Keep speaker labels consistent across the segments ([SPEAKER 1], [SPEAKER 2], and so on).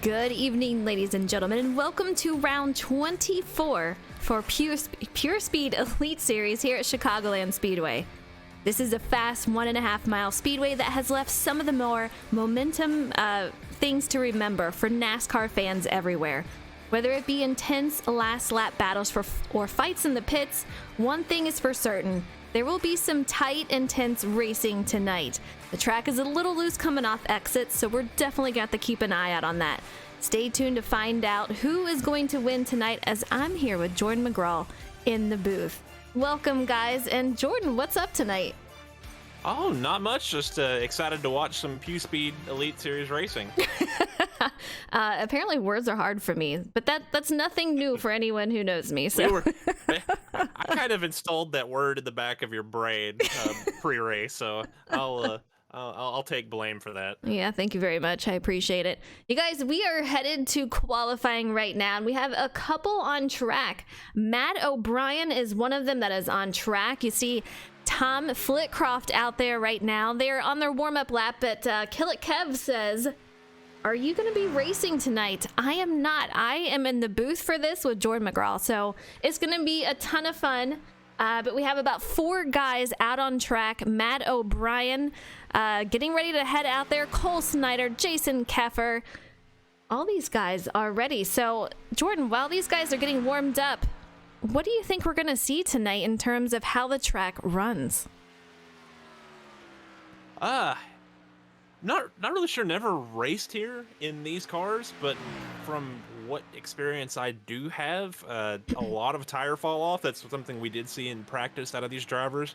[SPEAKER 1] Good evening, ladies and gentlemen, and welcome to round 24 for Pure Speed Elite Series here at Chicagoland Speedway. This is a fast 1.5 mile speedway that has left some of the more momentum things to remember for NASCAR fans everywhere. Whether it be intense last lap battles or fights in the pits, one thing is for certain. There will be some tight, intense racing tonight. The track is a little loose coming off exits, so we're definitely going to have to keep an eye out on that. Stay tuned to find out who is going to win tonight, as I'm here with Jordan McGraw in the booth. Welcome, guys. And Jordan, what's up tonight?
[SPEAKER 2] Oh, not much. Just excited to watch some Pure Speed Elite Series racing.
[SPEAKER 1] Apparently words are hard for me, but that's nothing new for anyone who knows me. So
[SPEAKER 2] I kind of installed that word in the back of your brain pre-race, so I'll take blame for that.
[SPEAKER 1] Yeah, thank you very much. I appreciate it. You guys, we are headed to qualifying right now, and we have a couple on track. Matt O'Brien is one of them that is on track. You see Tom Flitcroft out there right now. They're on their warm-up lap, but Kill It Kev says, are you going to be racing tonight? I am not. I am in the booth for this with Jordan McGraw, so it's going to be a ton of fun. But we have about 4 guys out on track. Matt O'Brien getting ready to head out there. Cole Snyder, Jason Keffer. All these guys are ready. So, Jordan, while these guys are getting warmed up, what do you think we're going to see tonight in terms of how the track runs?
[SPEAKER 2] Not really sure. Never raced here in these cars, but from what experience I do have, a lot of tire fall off. That's something we did see in practice out of these drivers.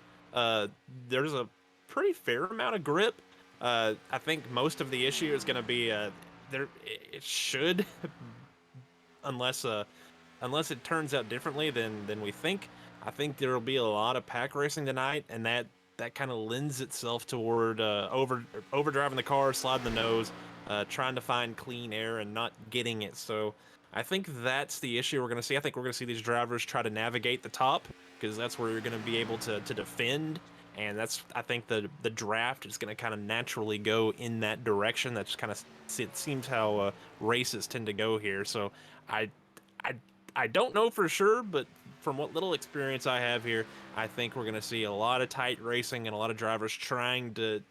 [SPEAKER 2] There's a pretty fair amount of grip. I think most of the issue is going to be it should, unless it turns out differently than we think. I think there will be a lot of pack racing tonight, and that kind of lends itself toward overdriving the car, sliding the nose, trying to find clean air and not getting it. So I think that's the issue we're going to see. I think we're going to see these drivers try to navigate the top, because that's where you're going to be able to defend. And I think the draft is going to kind of naturally go in that direction. That's kind of, it seems how races tend to go here. So I don't know for sure, but from what little experience I have here, I think we're going to see a lot of tight racing and a lot of drivers trying to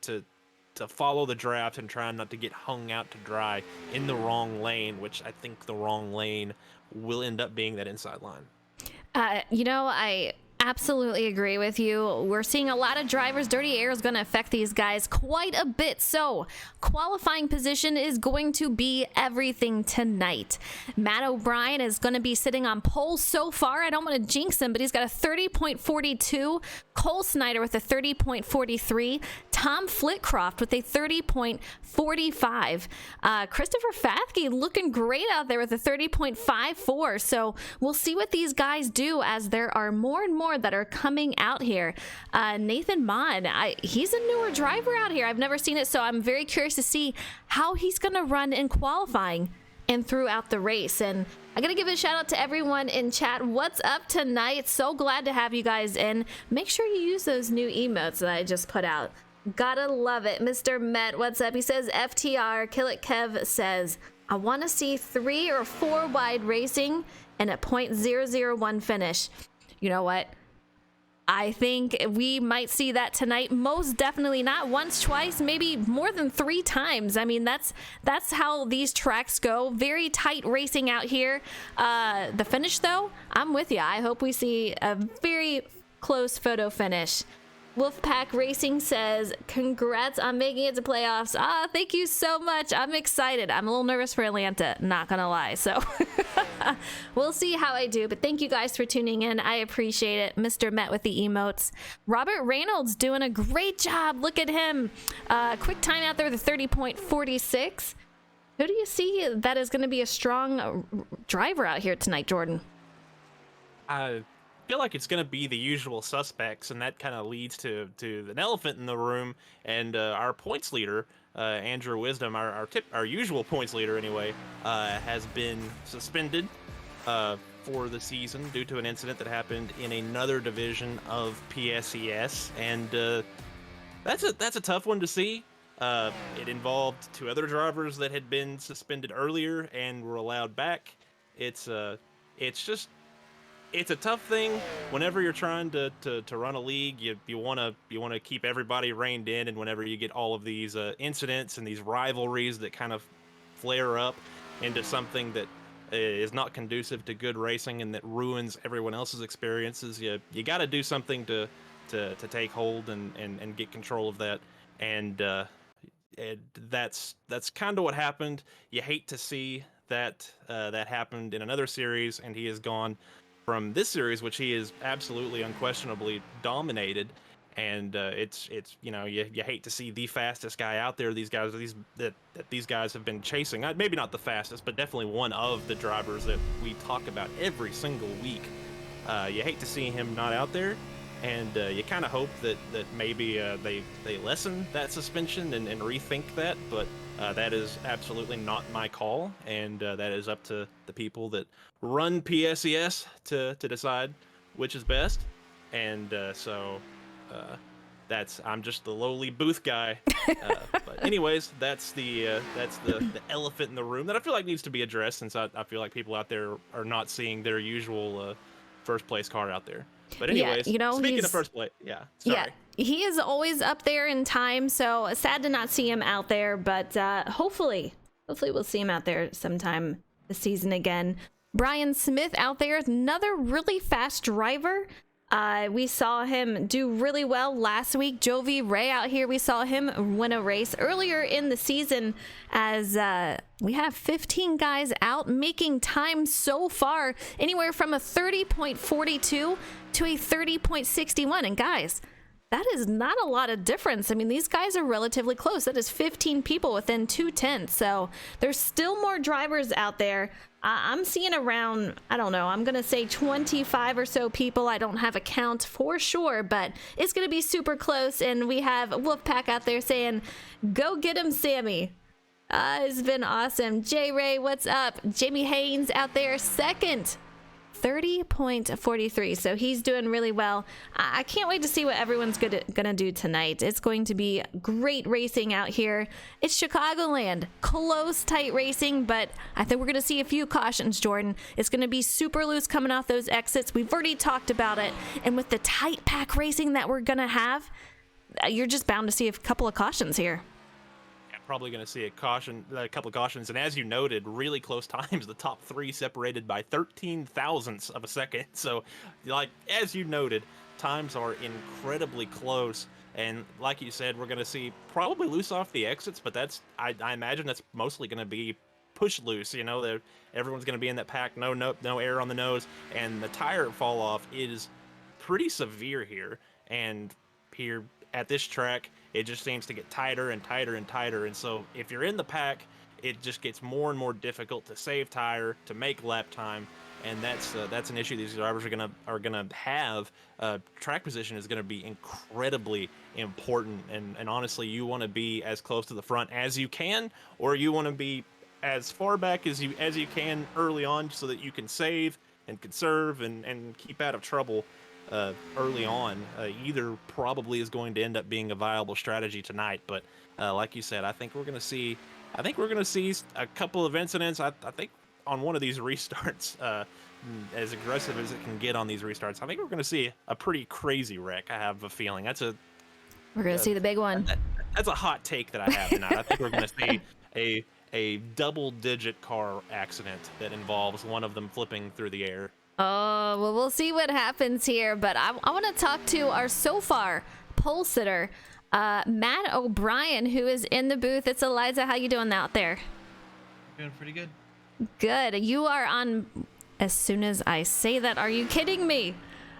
[SPEAKER 2] follow the draft and trying not to get hung out to dry in the wrong lane, which I think the wrong lane will end up being that inside line.
[SPEAKER 1] I absolutely agree with you. We're seeing a lot of drivers. Dirty air is going to affect these guys quite a bit. So qualifying position is going to be everything tonight. Matt O'Brien is going to be sitting on pole so far. I don't want to jinx him, but he's got a 30.42. Cole Snyder with a 30.43. Tom Flitcroft with a 30.45. Christopher Fathke looking great out there with a 30.54. So we'll see what these guys do as there are more and more that are coming out here. Nathan Mon, he's a newer driver out here. I've never seen it, so I'm very curious to see how he's going to run in qualifying and throughout the race. And I gotta give a shout out to everyone in chat. What's up tonight? So glad to have you guys in. Make sure you use those new emotes that I just put out. Gotta love it. Mr. Met, what's up? He says FTR. Kill It Kev says, I want to see 3 or 4 wide racing and a .001 finish. You know what? I think we might see that tonight. Most definitely not once, twice, maybe more than 3 times. I mean, that's how these tracks go. Very tight racing out here. The finish, though, I'm with you. I hope we see a very close photo finish. Wolfpack Racing says, congrats on making it to playoffs. Thank you so much. I'm excited. I'm a little nervous for Atlanta, not gonna lie. So we'll see how I do. But thank you guys for tuning in. I appreciate it. Mr. Met with the emotes. Robert Reynolds doing a great job. Look at him. Quick time out there with a 30.46. Who do you see that is going to be a strong driver out here tonight, Jordan?
[SPEAKER 2] I feel like it's going to be the usual suspects, and that kind of leads to an elephant in the room. And our points leader, Andrew Wisdom, our usual points leader anyway, has been suspended for the season due to an incident that happened in another division of PSES, and that's a tough one to see. It involved two other drivers that had been suspended earlier and were allowed back. It's it's just it's a tough thing whenever you're trying to run a league. You want to keep everybody reined in, and whenever you get all of these incidents and these rivalries that kind of flare up into something that is not conducive to good racing and that ruins everyone else's experiences, you got to do something to take hold and get control of that. And and that's kind of what happened. You hate to see that that happened in another series, and he has gone from this series, which he is absolutely unquestionably dominated. And it's you hate to see the fastest guy out there. These guys that these guys have been chasing. Maybe not the fastest, but definitely one of the drivers that we talk about every single week. You hate to see him not out there, and you kind of hope that maybe they lessen that suspension and rethink that. But that is absolutely not my call, and that is up to the people that run PSES to decide which is best. And uh, that's I'm just the lowly booth guy. But anyways, that's the elephant in the room that I feel like needs to be addressed, since I feel like people out there are not seeing their usual first place car out there. But
[SPEAKER 1] Yeah,
[SPEAKER 2] anyways,
[SPEAKER 1] you know,
[SPEAKER 2] speaking of first place, yeah,
[SPEAKER 1] yeah,
[SPEAKER 2] sorry.
[SPEAKER 1] he is always up there in time. So sad to not see him out there, but hopefully we'll see him out there sometime this season again. Brian Smith out there, another really fast driver. We saw him do really well last week. Jovi Ray out here, we saw him win a race earlier in the season, as we have 15 guys out making time so far, anywhere from a 30.42 to a 30.61. And guys, that is not a lot of difference. I mean, these guys are relatively close. That is 15 people within 2/10. So there's still more drivers out there. I'm seeing around, I don't know, I'm going to say 25 or so people. I don't have a count for sure, but it's going to be super close. And we have Wolfpack out there saying, go get him, Sammy. It's been awesome. J Ray, what's up? Jamie Haynes out there, second. 30.43, so he's doing really well. I can't wait to see what everyone's gonna do tonight. It's going to be great racing out here. It's Chicagoland, close, tight racing, but I think we're gonna see a few cautions, Jordan. It's gonna be super loose coming off those exits. We've already talked about it, and with the tight pack racing that we're gonna have, you're just bound to see a couple of cautions here.
[SPEAKER 2] Probably going to see a couple of cautions, and as you noted, really close times. The top three separated by 13 thousandths of a second. So, like as you noted, times are incredibly close. And like you said, we're going to see probably loose off the exits, but I imagine that's mostly going to be push loose. You know, that everyone's going to be in that pack, no air on the nose, and the tire fall off is pretty severe here. And here at this track, it just seems to get tighter and tighter and tighter. And so if you're in the pack, it just gets more and more difficult to save tire, to make lap time, and that's an issue these drivers are gonna have. Track position is gonna be incredibly important, and honestly, you want to be as close to the front as you can, or you want to be as far back as you can early on, so that you can save and conserve and keep out of trouble early on. Either probably is going to end up being a viable strategy tonight. But like you said, I think we're gonna see a couple of incidents. I think on one of these restarts, as aggressive as it can get on these restarts, I think we're gonna see a pretty crazy wreck. I have a feeling
[SPEAKER 1] We're gonna
[SPEAKER 2] uh,
[SPEAKER 1] see the big one.
[SPEAKER 2] that's a hot take that I have tonight. I think we're gonna see a double-digit car accident that involves one of them flipping through the air.
[SPEAKER 1] Oh, well, we'll see what happens here. But I want to talk to our so far pole sitter, Matt O'Brien, who is in the booth. It's Eliza. How you doing out there?
[SPEAKER 3] Doing pretty good.
[SPEAKER 1] Good. You are on. As soon as I say that, are you kidding me?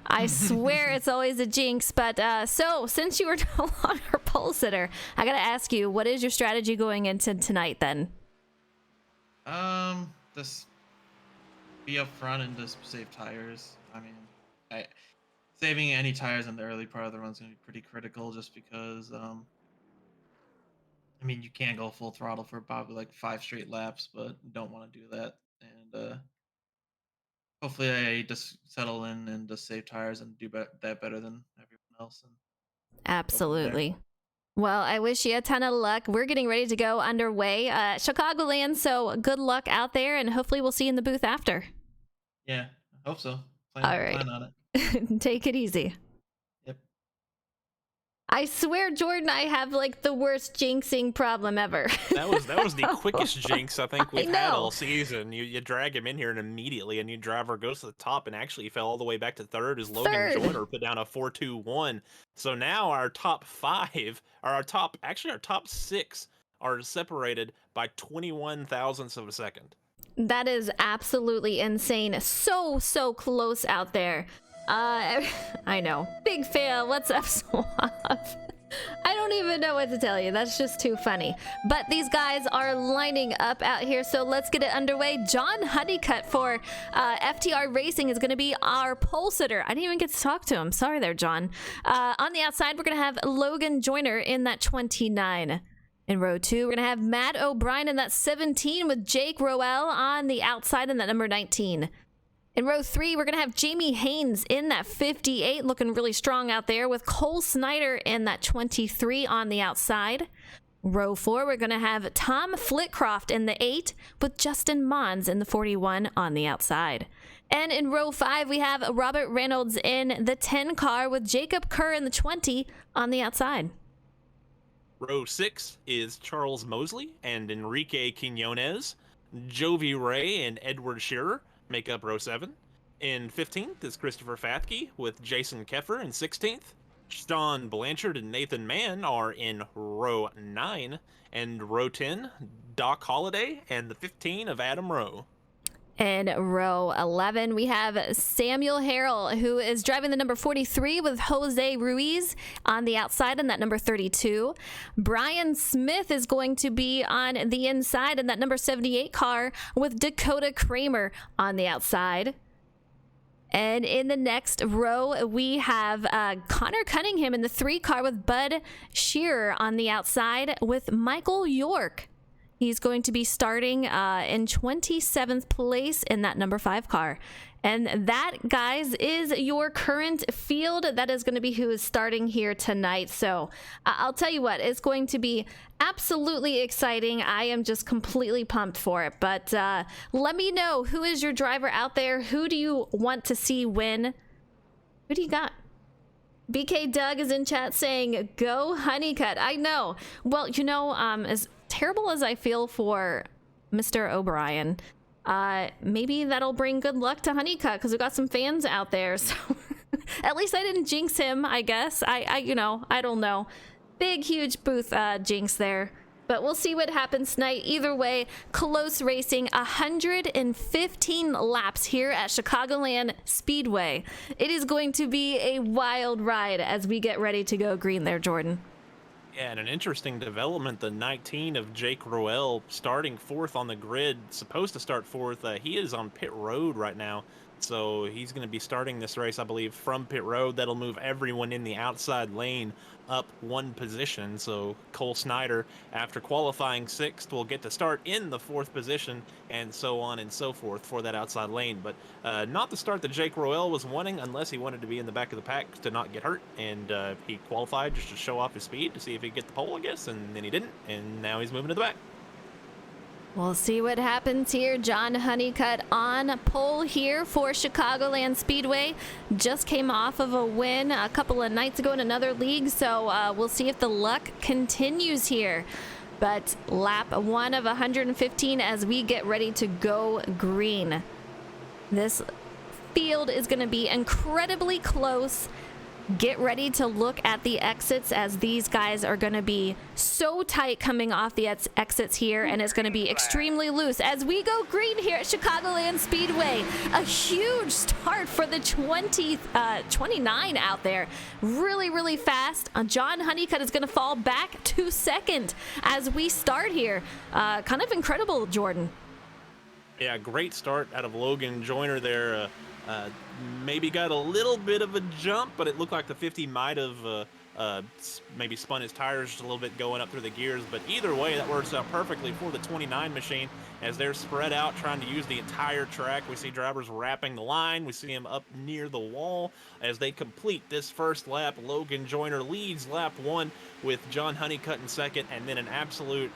[SPEAKER 1] I swear it's always a jinx. But so since you were no longer pole sitter, I gotta ask you, what is your strategy going into tonight then?
[SPEAKER 3] Just be up front and just save tires. I mean, I saving any tires in the early part of the run is gonna be pretty critical, just because I mean, you can't go full throttle for probably like 5 straight laps, but don't want to do that. And hopefully, I just settle in and just save tires and do that better than everyone else and go from there.
[SPEAKER 1] Absolutely. Well, I wish you a ton of luck. We're getting ready to go underway. Chicagoland, so good luck out there, and hopefully we'll see you in the booth after.
[SPEAKER 3] Yeah, I hope so.
[SPEAKER 1] All right.
[SPEAKER 3] Plan on it.
[SPEAKER 1] Take it easy.
[SPEAKER 3] Yep.
[SPEAKER 1] I swear, Jordan, I have like the worst jinxing problem ever.
[SPEAKER 2] That was the quickest jinx I think we've had
[SPEAKER 1] know.
[SPEAKER 2] all season. You drag him in here and immediately a new driver goes to the top and actually fell all the way back to third as Logan
[SPEAKER 1] Third.
[SPEAKER 2] Joyner put down a 4-2-1. So now our top 5 or our top 6 are separated by 21 thousandths of a second.
[SPEAKER 1] That is absolutely insane. So close out there. I know. Big fail. What's up, Suave? I don't even know what to tell you. That's just too funny. But these guys are lining up out here, so let's get it underway. John Honeycutt for FTR Racing is going to be our pole sitter. I didn't even get to talk to him. Sorry there, John. On the outside, we're going to have Logan Joyner in that 29. In row 2, we're going to have Matt O'Brien in that 17 with Jake Roel on the outside in that number 19. In row 3, we're going to have Jamie Haynes in that 58, looking really strong out there, with Cole Snyder in that 23 on the outside. Row 4, we're going to have Tom Flitcroft in the 8, with Justin Mons in the 41 on the outside. And in row 5, we have Robert Reynolds in the 10 car, with Jacob Kerr in the 20 on the outside.
[SPEAKER 2] Row 6 is Charles Mosley and Enrique Quinones. Jovi Ray and Edward Shearer make up row 7. In 15th is Christopher Fathke with Jason Keffer in 16th. Sean Blanchard and Nathan Mann are in row 9. And row 10, Doc Holliday and the 15 of Adam Rowe.
[SPEAKER 1] In row 11, we have Samuel Harrell, who is driving the number 43 with Jose Ruiz on the outside in that number 32. Brian Smith is going to be on the inside in that number 78 car with Dakota Kramer on the outside. And in the next row, we have Connor Cunningham in the 3 car with Bud Shearer on the outside with Michael York. He's going to be starting in 27th place in that number 5 car. And that, guys, is your current field. That is going to be who is starting here tonight. So I'll tell you what, it's going to be absolutely exciting. I am just completely pumped for it. But let me know, who is your driver out there? Who do you want to see win? Who do you got? BK Doug is in chat saying, go Honeycutt. I know. Well, you know, as terrible as I feel for Mr. O'Brien, maybe that'll bring good luck to Honeycutt because we've got some fans out there. So at least I didn't jinx him, I guess. I don't know. Big, huge booth jinx there. But we'll see what happens tonight. Either way, close racing, 115 laps here at Chicagoland Speedway. It is going to be a wild ride as we get ready to go green there, Jordan.
[SPEAKER 2] Yeah, and an interesting development, the 19 of Jake Roel starting 4th on the grid, supposed to start 4th. He is on pit road right now, so he's going to be starting this race, I believe, from pit road. That'll move everyone in the outside lane up 1 position. So Cole Snyder, after qualifying 6th, will get to start in the 4th position, and so on and so forth for that outside lane. But not the start that Jake Roel was wanting, unless he wanted to be in the back of the pack to not get hurt. And he qualified just to show off his speed to see if he could get the pole, I guess, and then he didn't, and now he's moving to the back.
[SPEAKER 1] We'll see what happens here. John Honeycutt on pole here for Chicagoland Speedway. Just came off of a win a couple of nights ago in another league, so we'll see if the luck continues here. But lap 1 of 115 as we get ready to go green. This field is going to be incredibly close. Get ready to look at the exits as these guys are going to be so tight coming off the exits here, and it's going to be extremely loose as we go green here at Chicagoland Speedway. A huge start for the 29 out there. Really, really fast. John Honeycutt is going to fall back to 2nd as we start here. Kind of incredible, Jordan.
[SPEAKER 2] Yeah, great start out of Logan Joyner there. Maybe got a little bit of a jump, but it looked like the 50 might have maybe spun his tires just a little bit going up through the gears. But either way, that works out perfectly for the 29 machine as they're spread out trying to use the entire track. We see drivers wrapping the line. We see him up near the wall as they complete this first lap. Logan Joyner leads lap 1 with John Honeycutt in second, and then an absolute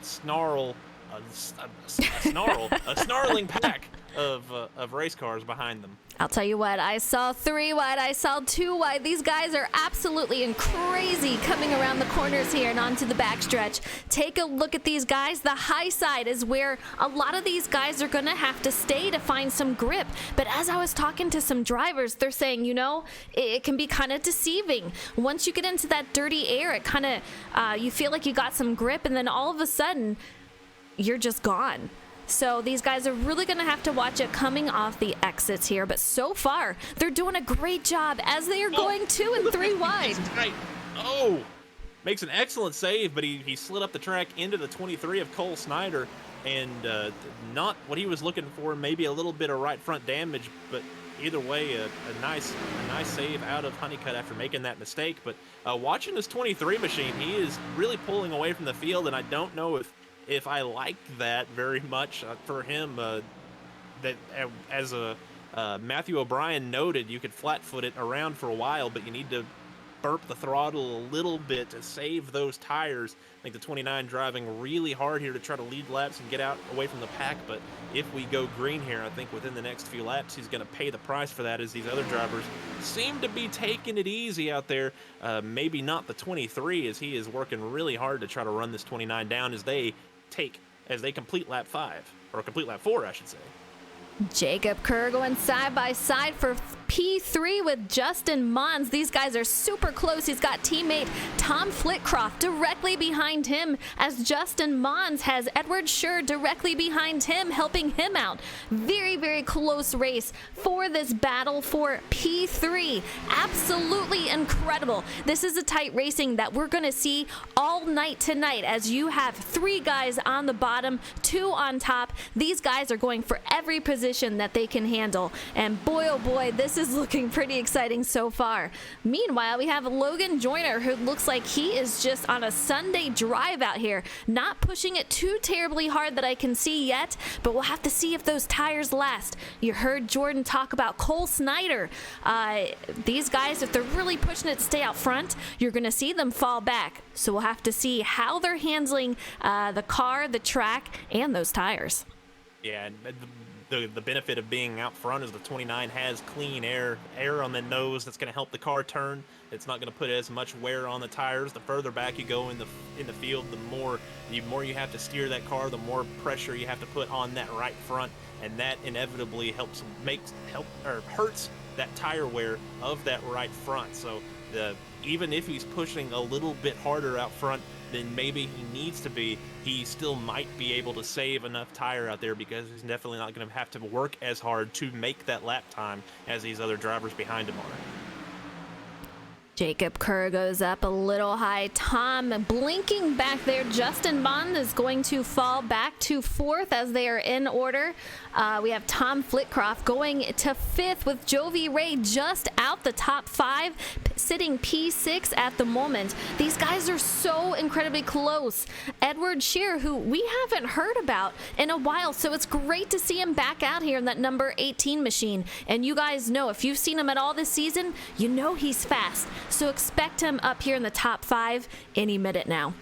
[SPEAKER 2] a snarling pack of race cars behind them.
[SPEAKER 1] I'll tell you what, I saw 3 wide, I saw 2 wide. These guys are absolutely and crazy coming around the corners here and onto the backstretch. Take a look at these guys. The high side is where a lot of these guys are going to have to stay to find some grip. But as I was talking to some drivers, they're saying, you know, it can be kind of deceiving. Once you get into that dirty air, it kind of, you feel like you got some grip, and then all of a sudden, you're just gone. So these guys are really going to have to watch it coming off the exits here. But so far, they're doing a great job as they are going 2 and 3 wide.
[SPEAKER 2] Oh, makes an excellent save, but he slid up the track into the 23 of Cole Snyder. And not what he was looking for, maybe a little bit of right front damage. But either way, a nice save out of Honeycutt after making that mistake. But watching this 23 machine, he is really pulling away from the field, and I don't know if I like that very much for him. That as Matthew O'Brien noted, you could flat-foot it around for a while, but you need to burp the throttle a little bit to save those tires. I think the 29 driving really hard here to try to lead laps and get out away from the pack, but if we go green here, I think within the next few laps he's going to pay the price for that, as these other drivers seem to be taking it easy out there. Maybe not the 23, as he is working really hard to try to run this 29 down as they complete lap 5, or complete lap 4, I should say.
[SPEAKER 1] Jacob Kerr going side by side for P3 with Justin Mons. These guys are super close. He's got teammate Tom Flitcroft directly behind him, as Justin Mons has Edward Scher directly behind him, helping him out. Very, very close race for this battle for P3. Absolutely incredible. This is a tight racing that we're going to see all night tonight, as you have 3 guys on the bottom, 2 on top. These guys are going for every position that they can handle, and boy oh boy, this is looking pretty exciting so far. Meanwhile, we have Logan Joyner, who looks like he is just on a Sunday drive out here, not pushing it too terribly hard that I can see yet, but we'll have to see if those tires last. You heard Jordan talk about Cole Snyder. These guys, if they're really pushing it to stay out front, you're going to see them fall back. So we'll have to see how they're handling the car, the track, and those tires.
[SPEAKER 2] Yeah, the benefit of being out front is the 29 has clean air on the nose that's going to help the car turn. It's not going to put as much wear on the tires. The further back you go in the field, the more you have to steer that car, the more pressure you have to put on that right front, and that inevitably hurts that tire wear of that right front. So even if he's pushing a little bit harder out front than maybe he needs to be, he still might be able to save enough tire out there, because he's definitely not going to have to work as hard to make that lap time as these other drivers behind him are.
[SPEAKER 1] Jacob Kerr goes up a little high. Tom blinking back there. Justin Bond is going to fall back to 4th as they are in order. We have Tom Flitcroft going to 5th with Jovi Ray just out the top 5, sitting P6 at the moment. These guys are so incredibly close. Edward Shear, who we haven't heard about in a while, so it's great to see him back out here in that number 18 machine. And you guys know, if you've seen him at all this season, you know he's fast. So expect him up here in the top 5 any minute now.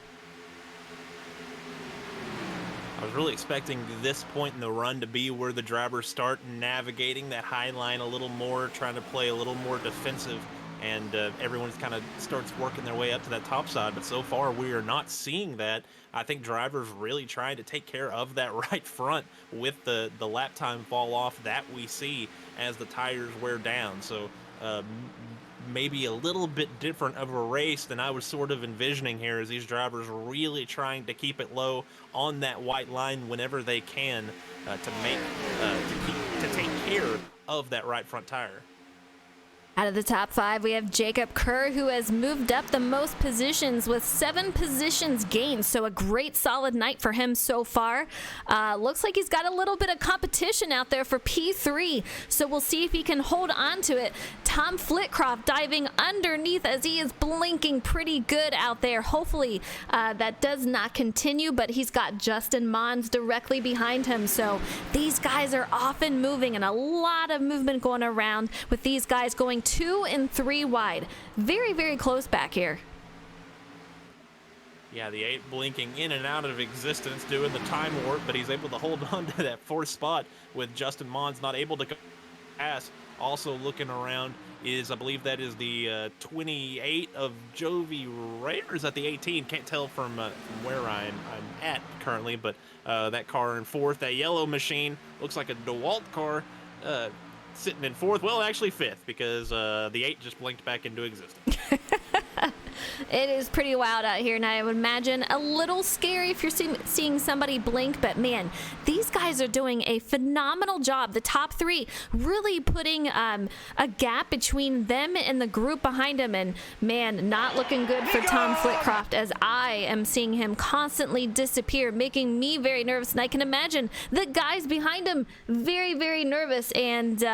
[SPEAKER 2] I was really expecting this point in the run to be where the drivers start navigating that high line a little more, trying to play a little more defensive, and everyone kind of starts working their way up to that top side. But so far, we are not seeing that. I think drivers really trying to take care of that right front with the lap time fall off that we see as the tires wear down. So maybe a little bit different of a race than I was sort of envisioning here, as these drivers really trying to keep it low on that white line whenever they can to take care of that right front tire.
[SPEAKER 1] Out of the top 5, we have Jacob Kerr, who has moved up the most positions with 7 positions gained. So a great solid night for him so far. Looks like he's got a little bit of competition out there for P3. So we'll see if he can hold on to it. Tom Flitcroft diving underneath as he is blinking pretty good out there. Hopefully that does not continue, but he's got Justin Mons directly behind him. So these guys are often moving, and a lot of movement going around with these guys going 2 and 3 wide. Very, very close back here.
[SPEAKER 2] Yeah, the 8 blinking in and out of existence, doing the time warp, but he's able to hold on to that 4th spot with Justin Mons not able to pass. Also looking around is, I believe that is the 28 of Jovi Ray, or is that the 18? Can't tell from where I'm at currently, but that car in 4th, that yellow machine, looks like a DeWalt car, sitting in 4th, well, actually 5th, because the 8 just blinked back into existence.
[SPEAKER 1] It is pretty wild out here, and I would imagine a little scary if you're seeing somebody blink, but man, these guys are doing a phenomenal job. The top 3 really putting a gap between them and the group behind them, and man, not looking good for Tom Flitcroft, as I am seeing him constantly disappear, making me very nervous, and I can imagine the guys behind him very, very nervous, and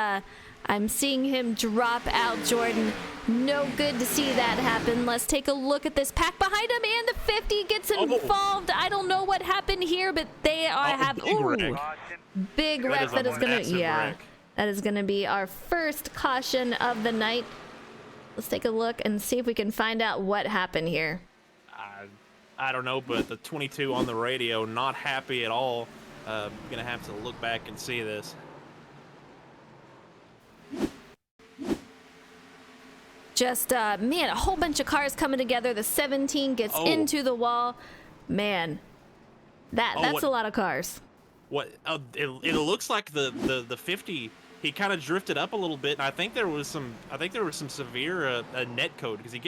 [SPEAKER 1] I'm seeing him drop out, Jordan. No good to see that happen. Let's take a look at this pack behind him, and the 50 gets involved. I don't know what happened here, but they have big wreck. That is gonna, yeah, that is gonna be our first caution of the night. Let's take a look and see if we can find out what happened here.
[SPEAKER 2] I don't know, but the 22 on the radio, not happy at all. Gonna have to look back and see this.
[SPEAKER 1] Just, man, a whole bunch of cars coming together. The 17 gets into the wall. Man, that's a lot of cars.
[SPEAKER 2] What? It looks like the 50. He kind of drifted up a little bit, and I think there was some severe net code, because he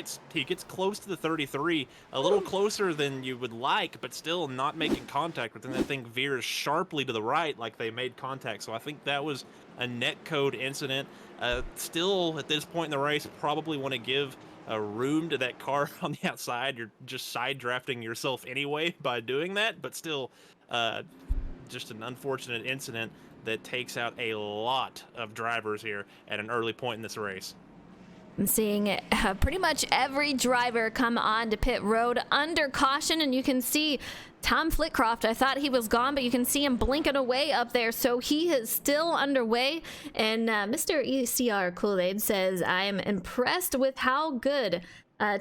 [SPEAKER 2] gets close to the 33, a little closer than you would like, but still not making contact. But then that thing veers sharply to the right, like they made contact. So I think that was a net code incident. Still, at this point in the race, probably want to give room to that car on the outside. You're just side drafting yourself anyway by doing that, but still, just an unfortunate incident that takes out a lot of drivers here at an early point in this race.
[SPEAKER 1] I'm seeing pretty much every driver come on to pit road under caution, and you can see Tom Flitcroft. I thought he was gone, but you can see him blinking away up there, so he is still underway. And Mr. ECR Kool-Aid says, I am impressed with how good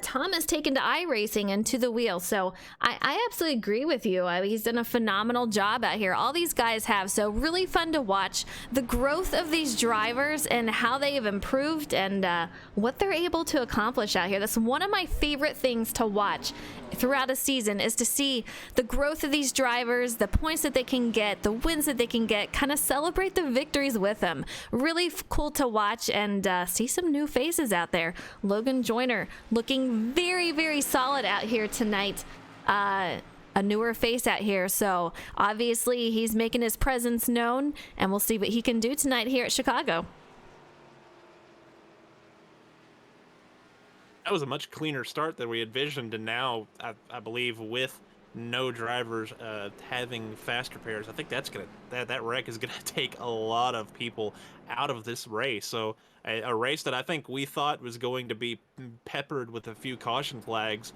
[SPEAKER 1] Tom has taken to iRacing and to the wheel. So I absolutely agree with you. He's done a phenomenal job out here. All these guys have. So really fun to watch the growth of these drivers and how they have improved and what they're able to accomplish out here. That's one of my favorite things to watch throughout a season, is to see the growth of these drivers, the points that they can get, the wins that they can get, kind of celebrate the victories with them. Really cool to watch and see some new faces out there. Logan Joyner looking very, very solid out here tonight. A newer face out here, so obviously he's making his presence known, and we'll see what he can do tonight here at Chicago.
[SPEAKER 2] That was a much cleaner start than we envisioned, and now I believe with no drivers having fast repairs, I think that wreck is gonna take a lot of people out of this race. So a race that I think we thought was going to be peppered with a few caution flags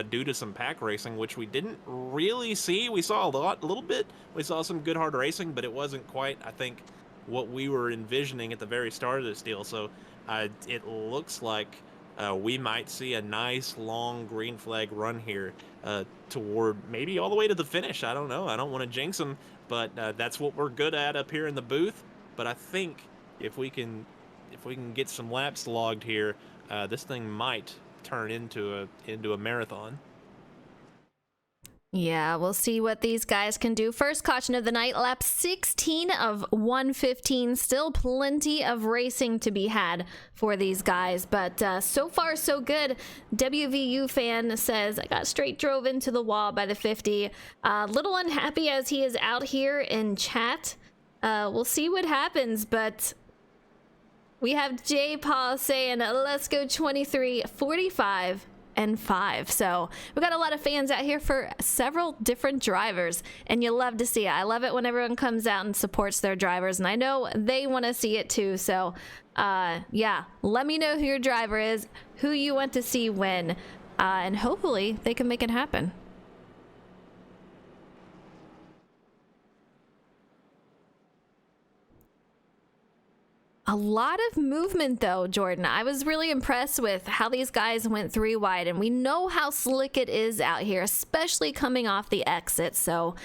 [SPEAKER 2] due to some pack racing, which we didn't really see. We saw a little bit. We saw some good hard racing, but it wasn't quite, I think, what we were envisioning at the very start of this deal. So it looks like we might see a nice long green flag run here toward maybe all the way to the finish. I don't know. I don't want to jinx them, but that's what we're good at up here in the booth. But I think if we can get some laps logged here, this thing might turn into a marathon.
[SPEAKER 1] Yeah, we'll see what these guys can do. First caution of the night, lap 16 of 115. Still plenty of racing to be had for these guys, but so far so good. WVU fan says, I got straight drove into the wall by the 50. Little unhappy as he is out here in chat. We'll see what happens, but We have J Paul saying, let's go 23, 45, and 5. So we got a lot of fans out here for several different drivers, and you love to see it. I love it when everyone comes out and supports their drivers, and I know they want to see it too. So yeah, let me know who your driver is, who you want to see win, and hopefully they can make it happen. A lot of movement though, Jordan. I was really impressed with how these guys went 3 wide, and we know how slick it is out here, especially coming off the exit. So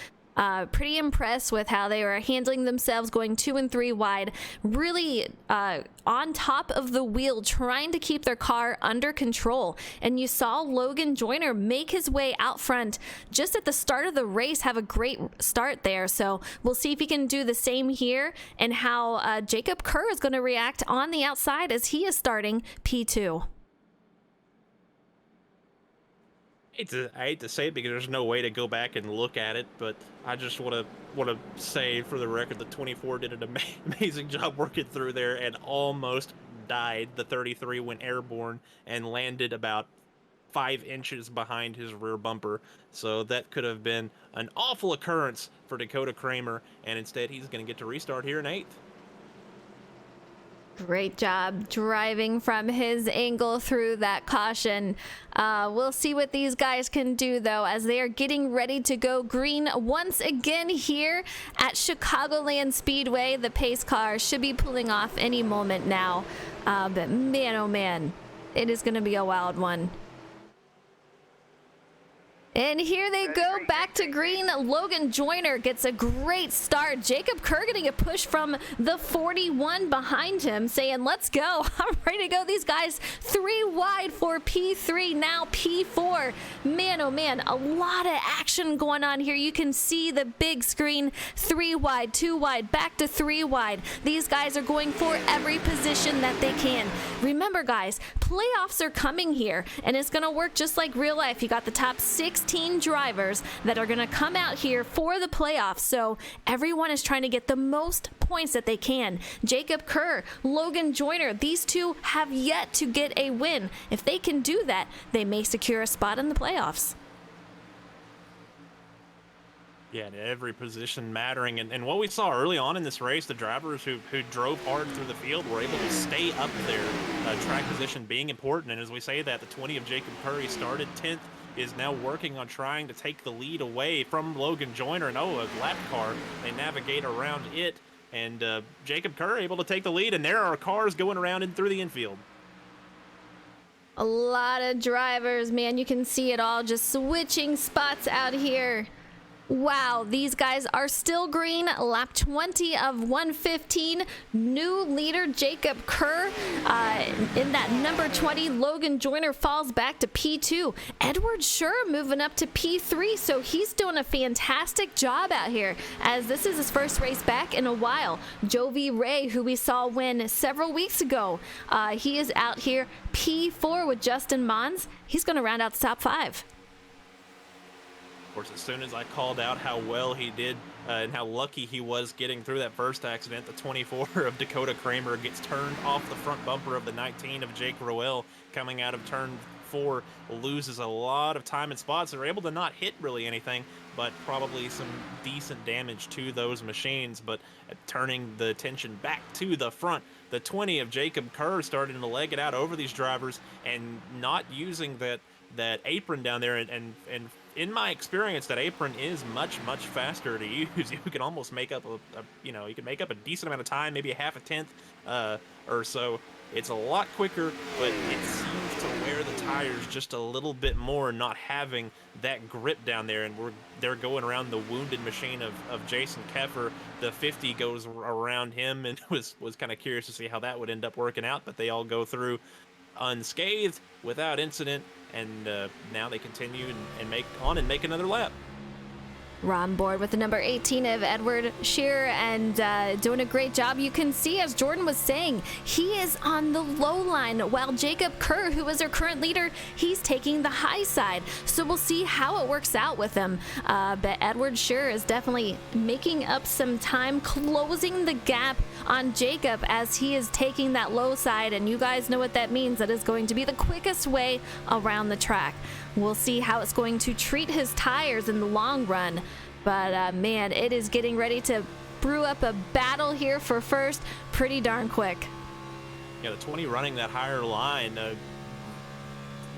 [SPEAKER 1] pretty impressed with how they were handling themselves, going 2 and 3 wide, really on top of the wheel, trying to keep their car under control. And you saw Logan Joyner make his way out front just at the start of the race, have a great start there. So we'll see if he can do the same here, and how Jacob Kerr is going to react on the outside as he is starting P2.
[SPEAKER 2] I hate to say it because there's no way to go back and look at it, but I just want to say for the record that 24 did an amazing job working through there and almost died. The 33 went airborne and landed about 5 inches behind his rear bumper. So that could have been an awful occurrence for Dakota Kramer, and instead he's going to get to restart here in 8th.
[SPEAKER 1] Great job driving from his angle through that caution. We'll see what these guys can do, though, as they are getting ready to go green once again here at Chicagoland Speedway. The pace car should be pulling off any moment now. But man, oh man, it is going to be a wild one. And here they go back to green. Logan Joyner gets a great start. Jacob Kerr getting a push from the 41 behind him, saying, let's go. I'm ready to go. These guys 3 wide for P3, now P4. Man, oh man, a lot of action going on here. You can see the big screen, 3 wide, 2 wide, back to 3 wide. These guys are going for every position that they can. Remember, guys, playoffs are coming here, and it's going to work just like real life. You got the top 16 drivers that are going to come out here for the playoffs, so everyone is trying to get the most points that they can. Jacob Kerr, Logan Joyner, these two have yet to get a win. If they can do that, they may secure a spot in the playoffs.
[SPEAKER 2] Yeah, and every position mattering. And what we saw early on in this race, the drivers who drove hard through the field were able to stay up there, track position being important. And as we say that, the 20 of Jacob Curry started 10th, is now working on trying to take the lead away from Logan Joyner. And a lap car, they navigate around it. And Jacob Kerr able to take the lead, and there are cars going around and through the infield.
[SPEAKER 1] A lot of drivers, man. You can see it all just switching spots out here. Wow, these guys are still green. Lap 20 of 115. New leader Jacob Kerr in that number 20. Logan Joyner falls back to P2. Edward Schur moving up to P3, so he's doing a fantastic job out here, as this is his first race back in a while. Jovi Ray, who we saw win several weeks ago, he is out here P4 with Justin Mons. He's going to round out the top 5.
[SPEAKER 2] Of course, as soon as I called out how well he did and how lucky he was getting through that first accident, the 24 of Dakota Kramer gets turned off the front bumper of the 19 of Jake Roel coming out of turn 4, loses a lot of time and spots. They're able to not hit really anything, but probably some decent damage to those machines. But turning the attention back to the front, the 20 of Jacob Kerr starting to leg it out over these drivers and not using that apron down there, and in my experience, that apron is much faster to use. You can almost make up you can make up a decent amount of time, maybe a half a tenth or so. It's a lot quicker, but it seems to wear the tires just a little bit more, not having that grip down there. And they're going around the wounded machine of Jason Keffer. The 50 goes around him, and was kind of curious to see how that would end up working out. But they all go through unscathed, without incident, and now they continue and make another lap.
[SPEAKER 1] We're on board with the number 18 of Edward Shearer and doing a great job. You can see, as Jordan was saying, he is on the low line while Jacob Kerr, who is our current leader, he's taking the high side. So we'll see how it works out with him. But Edward Shearer is definitely making up some time, closing the gap on Jacob as he is taking that low side. And you guys know what that means. That is going to be the quickest way around the track. We'll see how it's going to treat his tires in the long run. But man, it is getting ready to brew up a battle here for first pretty darn quick.
[SPEAKER 2] Yeah, the 20 running that higher line,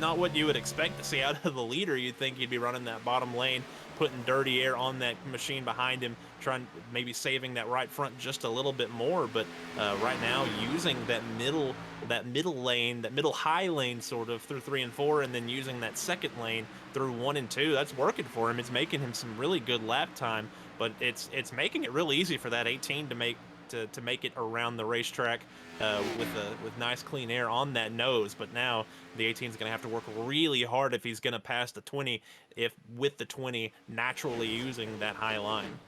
[SPEAKER 2] not what you would expect to see out of the leader. You'd think he'd be running that bottom lane, putting dirty air on that machine behind him, trying maybe saving that right front just a little bit more. But right now, using that middle lane, that middle high lane sort of through 3 and 4, and then using that second lane through 1 and 2, that's working for him. It's making him some really good lap time, but it's making it really easy for that 18 to make it around the racetrack with nice clean air on that nose. But now the 18 is going to have to work really hard if he's going to pass the 20, if with the 20 naturally using that high line.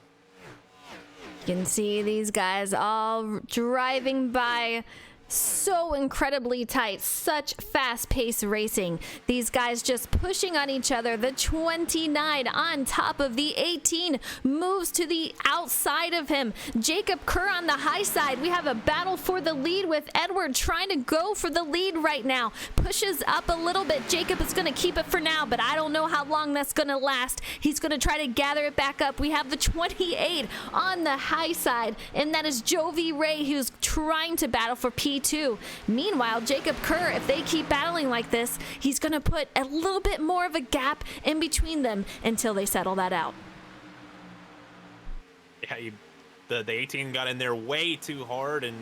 [SPEAKER 1] You can see these guys all driving by so incredibly tight, such fast-paced racing. These guys just pushing on each other. The 29 on top of the 18 moves to the outside of him. Jacob Kerr on the high side. We have a battle for the lead with Edward trying to go for the lead right now. Pushes up a little bit. Jacob is going to keep it for now, but I don't know how long that's going to last. He's going to try to gather it back up. We have the 28 on the high side, and that is Jovi Ray, who's trying to battle for P2. Meanwhile, Jacob Kerr, if they keep battling like this, he's going to put a little bit more of a gap in between them until they settle that out.
[SPEAKER 2] Yeah, the 18 got in there way too hard and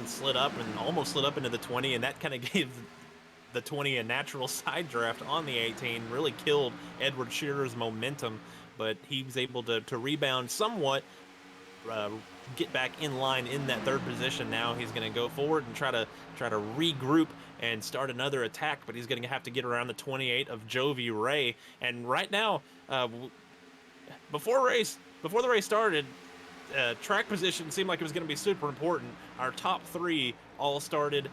[SPEAKER 2] slid up and almost slid up into the 20, and that kind of gave the 20 a natural side draft on the 18, really killed Edward Shearer's momentum, but he was able to rebound somewhat, get back in line in that third position. Now he's going to go forward and try to regroup and start another attack, but he's going to have to get around the 28 of Jovi Ray. And right now, before the race started, track position seemed like it was going to be super important. Our top 3 all started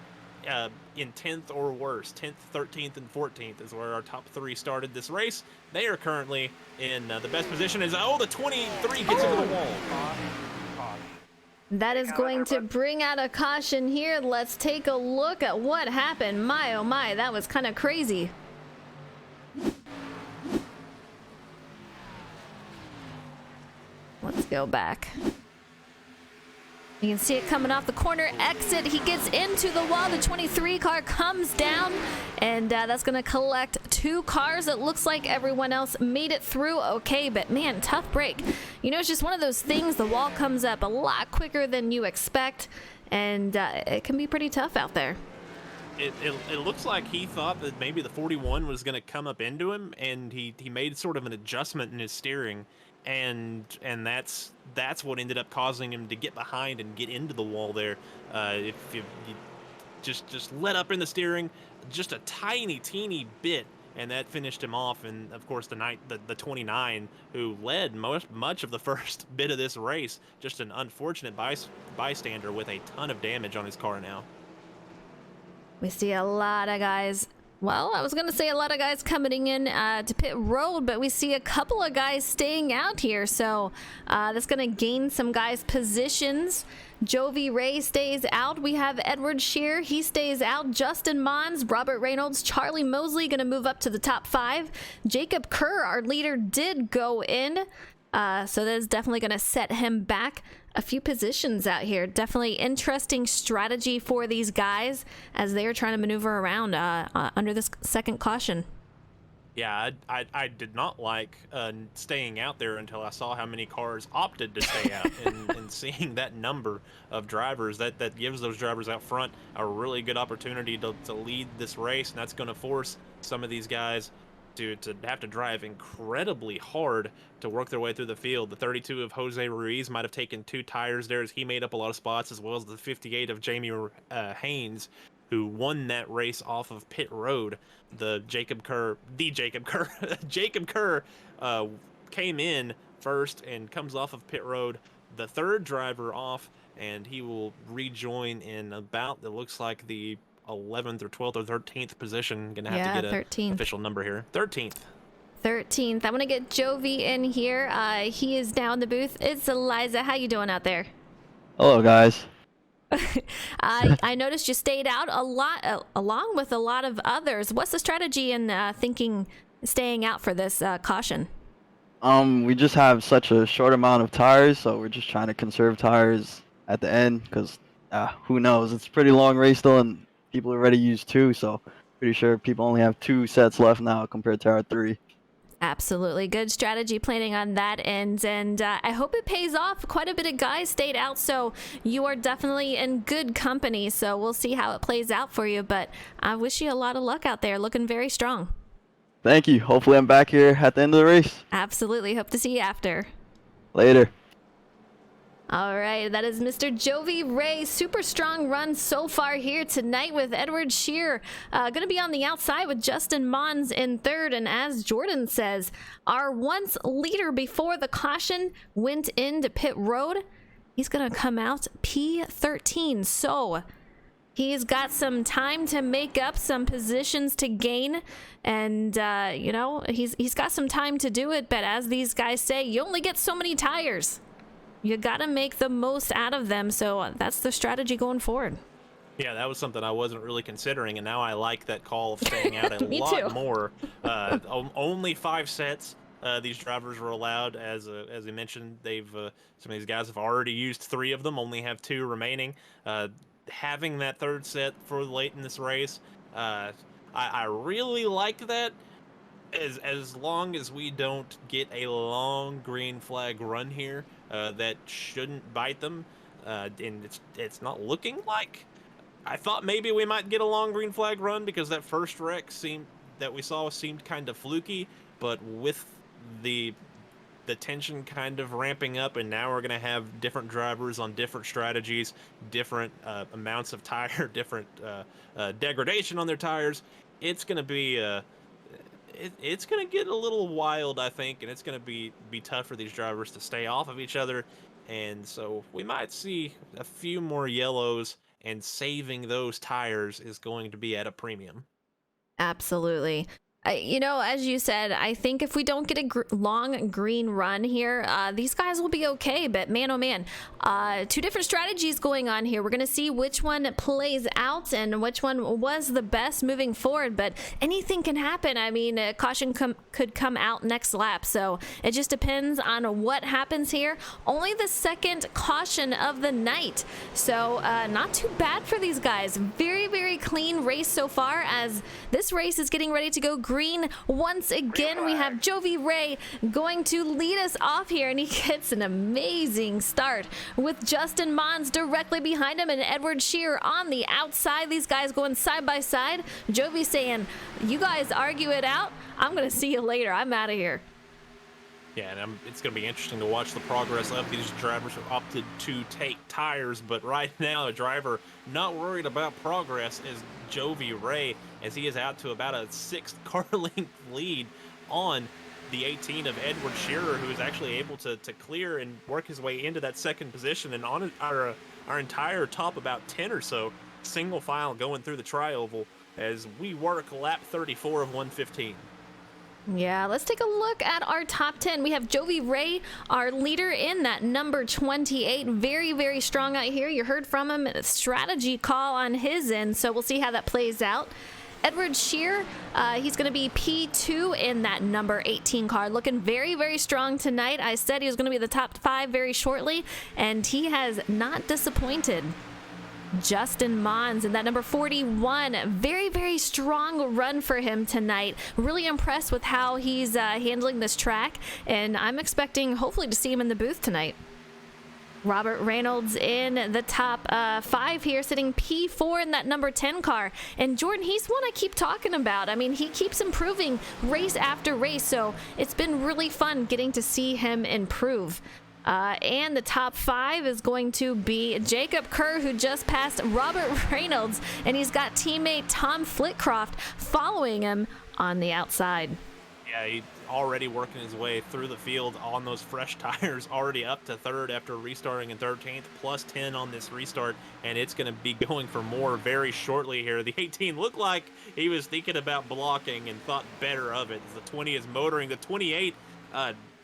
[SPEAKER 2] in 10th or worse. 10th, 13th, and 14th is where our top 3 started this race. They are currently in the best position. The 23 gets into the wall.
[SPEAKER 1] That is going to bring out a caution here. Let's take a look at what happened. My, oh my, that was kind of crazy. Let's go back. You can see it coming off the corner exit. He gets into the wall. The 23 car comes down, and that's going to collect 2 cars. It looks like everyone else made it through okay, but man, tough break. You know, it's just one of those things. The wall comes up a lot quicker than you expect, and it can be pretty tough out there.
[SPEAKER 2] It looks like he thought that maybe the 41 was going to come up into him, and he made sort of an adjustment in his steering, and that's what ended up causing him to get behind and get into the wall there. If you just let up in the steering just a teeny bit, and that finished him off. And of course the 29, who led much of the first bit of this race, just an unfortunate bystander with a ton of damage on his car now.
[SPEAKER 1] We see a lot of guys. Well, I was going to say a lot of guys coming in to pit road, but we see a couple of guys staying out here. So that's going to gain some guys' positions. Jovi Ray stays out. We have Edward Shearer. He stays out. Justin Mons, Robert Reynolds, Charlie Mosley going to move up to the top 5. Jacob Kerr, our leader, did go in. So that is definitely going to set him back a few positions out here. Definitely interesting strategy for these guys as they are trying to maneuver around under this second caution.
[SPEAKER 2] Yeah, I did not like staying out there until I saw how many cars opted to stay out, and seeing that number of drivers, that gives those drivers out front a really good opportunity to lead this race, and that's going to force some of these guys to have to drive incredibly hard to work their way through the field. The 32 of Jose Ruiz might have taken 2 tires there as he made up a lot of spots, as well as the 58 of Jamie Haynes, who won that race off of pit road. Jacob Kerr came in first and comes off of pit road. The third driver off, and he will rejoin in about, it looks like the 11th or 12th or 13th position. Gonna have to get an
[SPEAKER 1] 13th.
[SPEAKER 2] official number here. 13th.
[SPEAKER 1] 13th. I'm gonna get Jovi in here. He is now in the booth. It's Eliza. How you doing out there?
[SPEAKER 4] Hello, guys.
[SPEAKER 1] I noticed you stayed out a lot, along with a lot of others. What's the strategy in thinking staying out for this caution?
[SPEAKER 4] We just have such a short amount of tires, so we're just trying to conserve tires at the end, because who knows? It's a pretty long race still, and people already used 2, so pretty sure people only have 2 sets left now compared to our 3.
[SPEAKER 1] Absolutely. Good strategy planning on that end. And I hope it pays off. Quite a bit of guys stayed out, so you are definitely in good company. So we'll see how it plays out for you. But I wish you a lot of luck out there. Looking very strong.
[SPEAKER 4] Thank you. Hopefully I'm back here at the end of the race.
[SPEAKER 1] Absolutely. Hope to see you after.
[SPEAKER 4] Later.
[SPEAKER 1] All right, that is Mr. Jovi Ray. Super strong run so far here tonight with Edward Shear. Going to be on the outside with Justin Mons in third. And as Jordan says, our once leader before the caution went into pit road. He's going to come out P13. So he's got some time to make up, some positions to gain. And, you know, he's got some time to do it. But as these guys say, you only get so many tires. You gotta make the most out of them, so that's the strategy going forward.
[SPEAKER 2] Yeah, that was something I wasn't really considering, and now I like that call of staying out a lot
[SPEAKER 1] too.
[SPEAKER 2] more. Only 5 sets these drivers were allowed. As we mentioned, some of these guys have already used 3 of them, only have 2 remaining. Having that third set for late in this race, I really like that. As long as we don't get a long green flag run here, that shouldn't bite them, and it's not looking like. I thought maybe we might get a long green flag run because that first wreck that we saw seemed kind of fluky, but with the tension kind of ramping up, and now we're gonna have different drivers on different strategies, different amounts of tire, different degradation on their tires. It's gonna be it's going to get a little wild, I think, and it's going to be tough for these drivers to stay off of each other. And so we might see a few more yellows, and saving those tires is going to be at a premium.
[SPEAKER 1] Absolutely. You know, as you said, I think if we don't get a long green run here, these guys will be okay. But man, oh man, 2 different strategies going on here. We're going to see which one plays out and which one was the best moving forward. But anything can happen. I mean, caution could come out next lap. So it just depends on what happens here. Only the second caution of the night. So not too bad for these guys. Very, very clean race so far, as this race is getting ready to go green once again. We have Jovi Ray going to lead us off here, and he gets an amazing start with Justin Mons directly behind him and Edward Shear on the outside. These guys going side by side. Jovi saying, you guys argue it out. I'm gonna see you later. I'm out of here.
[SPEAKER 2] Yeah, and it's going to be interesting to watch the progress of these drivers who opted to take tires. But right now, a driver not worried about progress is Jovi Ray, as he is out to about a 6th car length lead on the 18 of Edward Shearer, who is actually able to clear and work his way into that second position. And on our entire top about 10 or so, single file going through the tri-oval as we work lap 34 of 115.
[SPEAKER 1] Yeah, let's take a look at our top 10. We have Jovi Ray, our leader in that number 28. Very, very strong out here. You heard from him. A strategy call on his end, so we'll see how that plays out. Edward Shear, he's going to be P2 in that number 18 car. Looking very, very strong tonight. I said he was going to be the top 5 very shortly, and he has not disappointed. Justin Mons in that number 41. Very, very strong run for him tonight. Really impressed with how he's handling this track, and I'm expecting hopefully to see him in the booth tonight. Robert Reynolds in the top 5 here, sitting P4 in that number 10 car. And Jordan, he's one I keep talking about. I mean, he keeps improving race after race, so it's been really fun getting to see him improve. And the top 5 is going to be Jacob Kerr, who just passed Robert Reynolds, and he's got teammate Tom Flitcroft following him on the outside.
[SPEAKER 2] Yeah, already working his way through the field on those fresh tires, already up to third after restarting in 13th, plus 10 on this restart, and it's going to be going for more very shortly here. The 18 looked like he was thinking about blocking and thought better of it. The 20 is motoring. The 28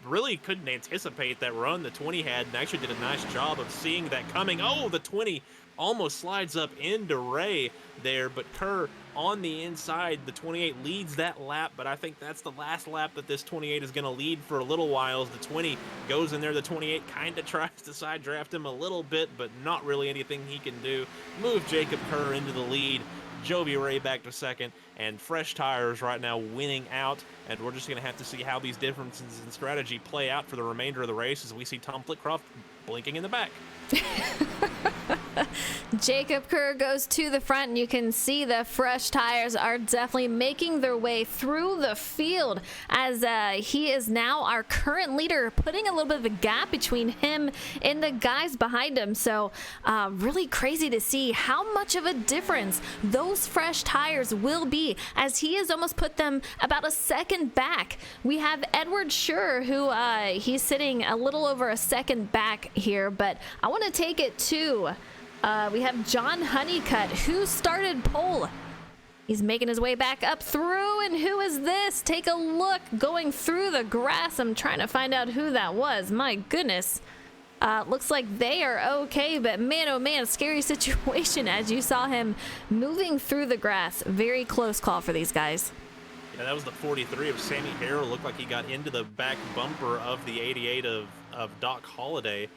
[SPEAKER 2] really couldn't anticipate that run the 20 had, and actually did a nice job of seeing that coming. Oh, the 20 almost slides up into Ray there, but Kerr on the inside. The 28 leads that lap, but I think that's the last lap that this 28 is going to lead for a little while. As the 20 goes in there, the 28 kind of tries to side draft him a little bit, but not really anything he can do. Move Jacob Kerr into the lead. Jovi Ray back to second, and fresh tires right now winning out, and we're just going to have to see how these differences in strategy play out for the remainder of the race as we see Tom Flitcroft blinking in the back.
[SPEAKER 1] Jacob Kerr goes to the front, and you can see the fresh tires are definitely making their way through the field as he is now our current leader, putting a little bit of a gap between him and the guys behind him. So really crazy to see how much of a difference those fresh tires will be, as he has almost put them about a second back. We have Edward Schur, who he's sitting a little over a second back here, but I want to take it to we have John Honeycutt, who started pole. He's making his way back up through, and who is this? Take a look, going through the grass. I'm trying to find out who that was. My goodness. Looks like they are okay, but man, oh man, scary situation as you saw him moving through the grass. Very close call for these guys.
[SPEAKER 2] Yeah, that was the 43 of Sammy Harrell. Looked like he got into the back bumper of the 88 of Doc Holliday.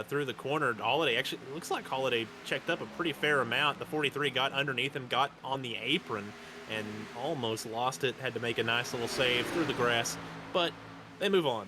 [SPEAKER 2] Through the corner. Holiday, actually, it looks like Holiday checked up a pretty fair amount. The 43 got underneath him, got on the apron, and almost lost it. Had to make a nice little save through the grass, but they move on.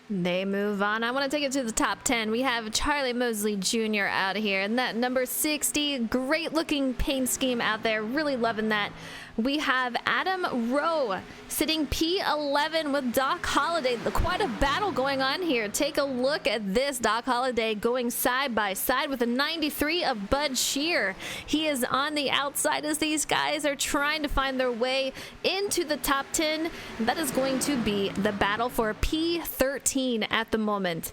[SPEAKER 1] They move on. I want to take it to the top 10. We have Charlie Mosley Jr. out here, and that number 60, great looking paint scheme out there. Really loving that. We have Adam Rowe sitting P11 with Doc Holliday. Quite a battle going on here. Take a look at this. Doc Holliday going side by side with a 93 of Bud Shear. He is on the outside as these guys are trying to find their way into the top 10. That is going to be the battle for P13 at the moment.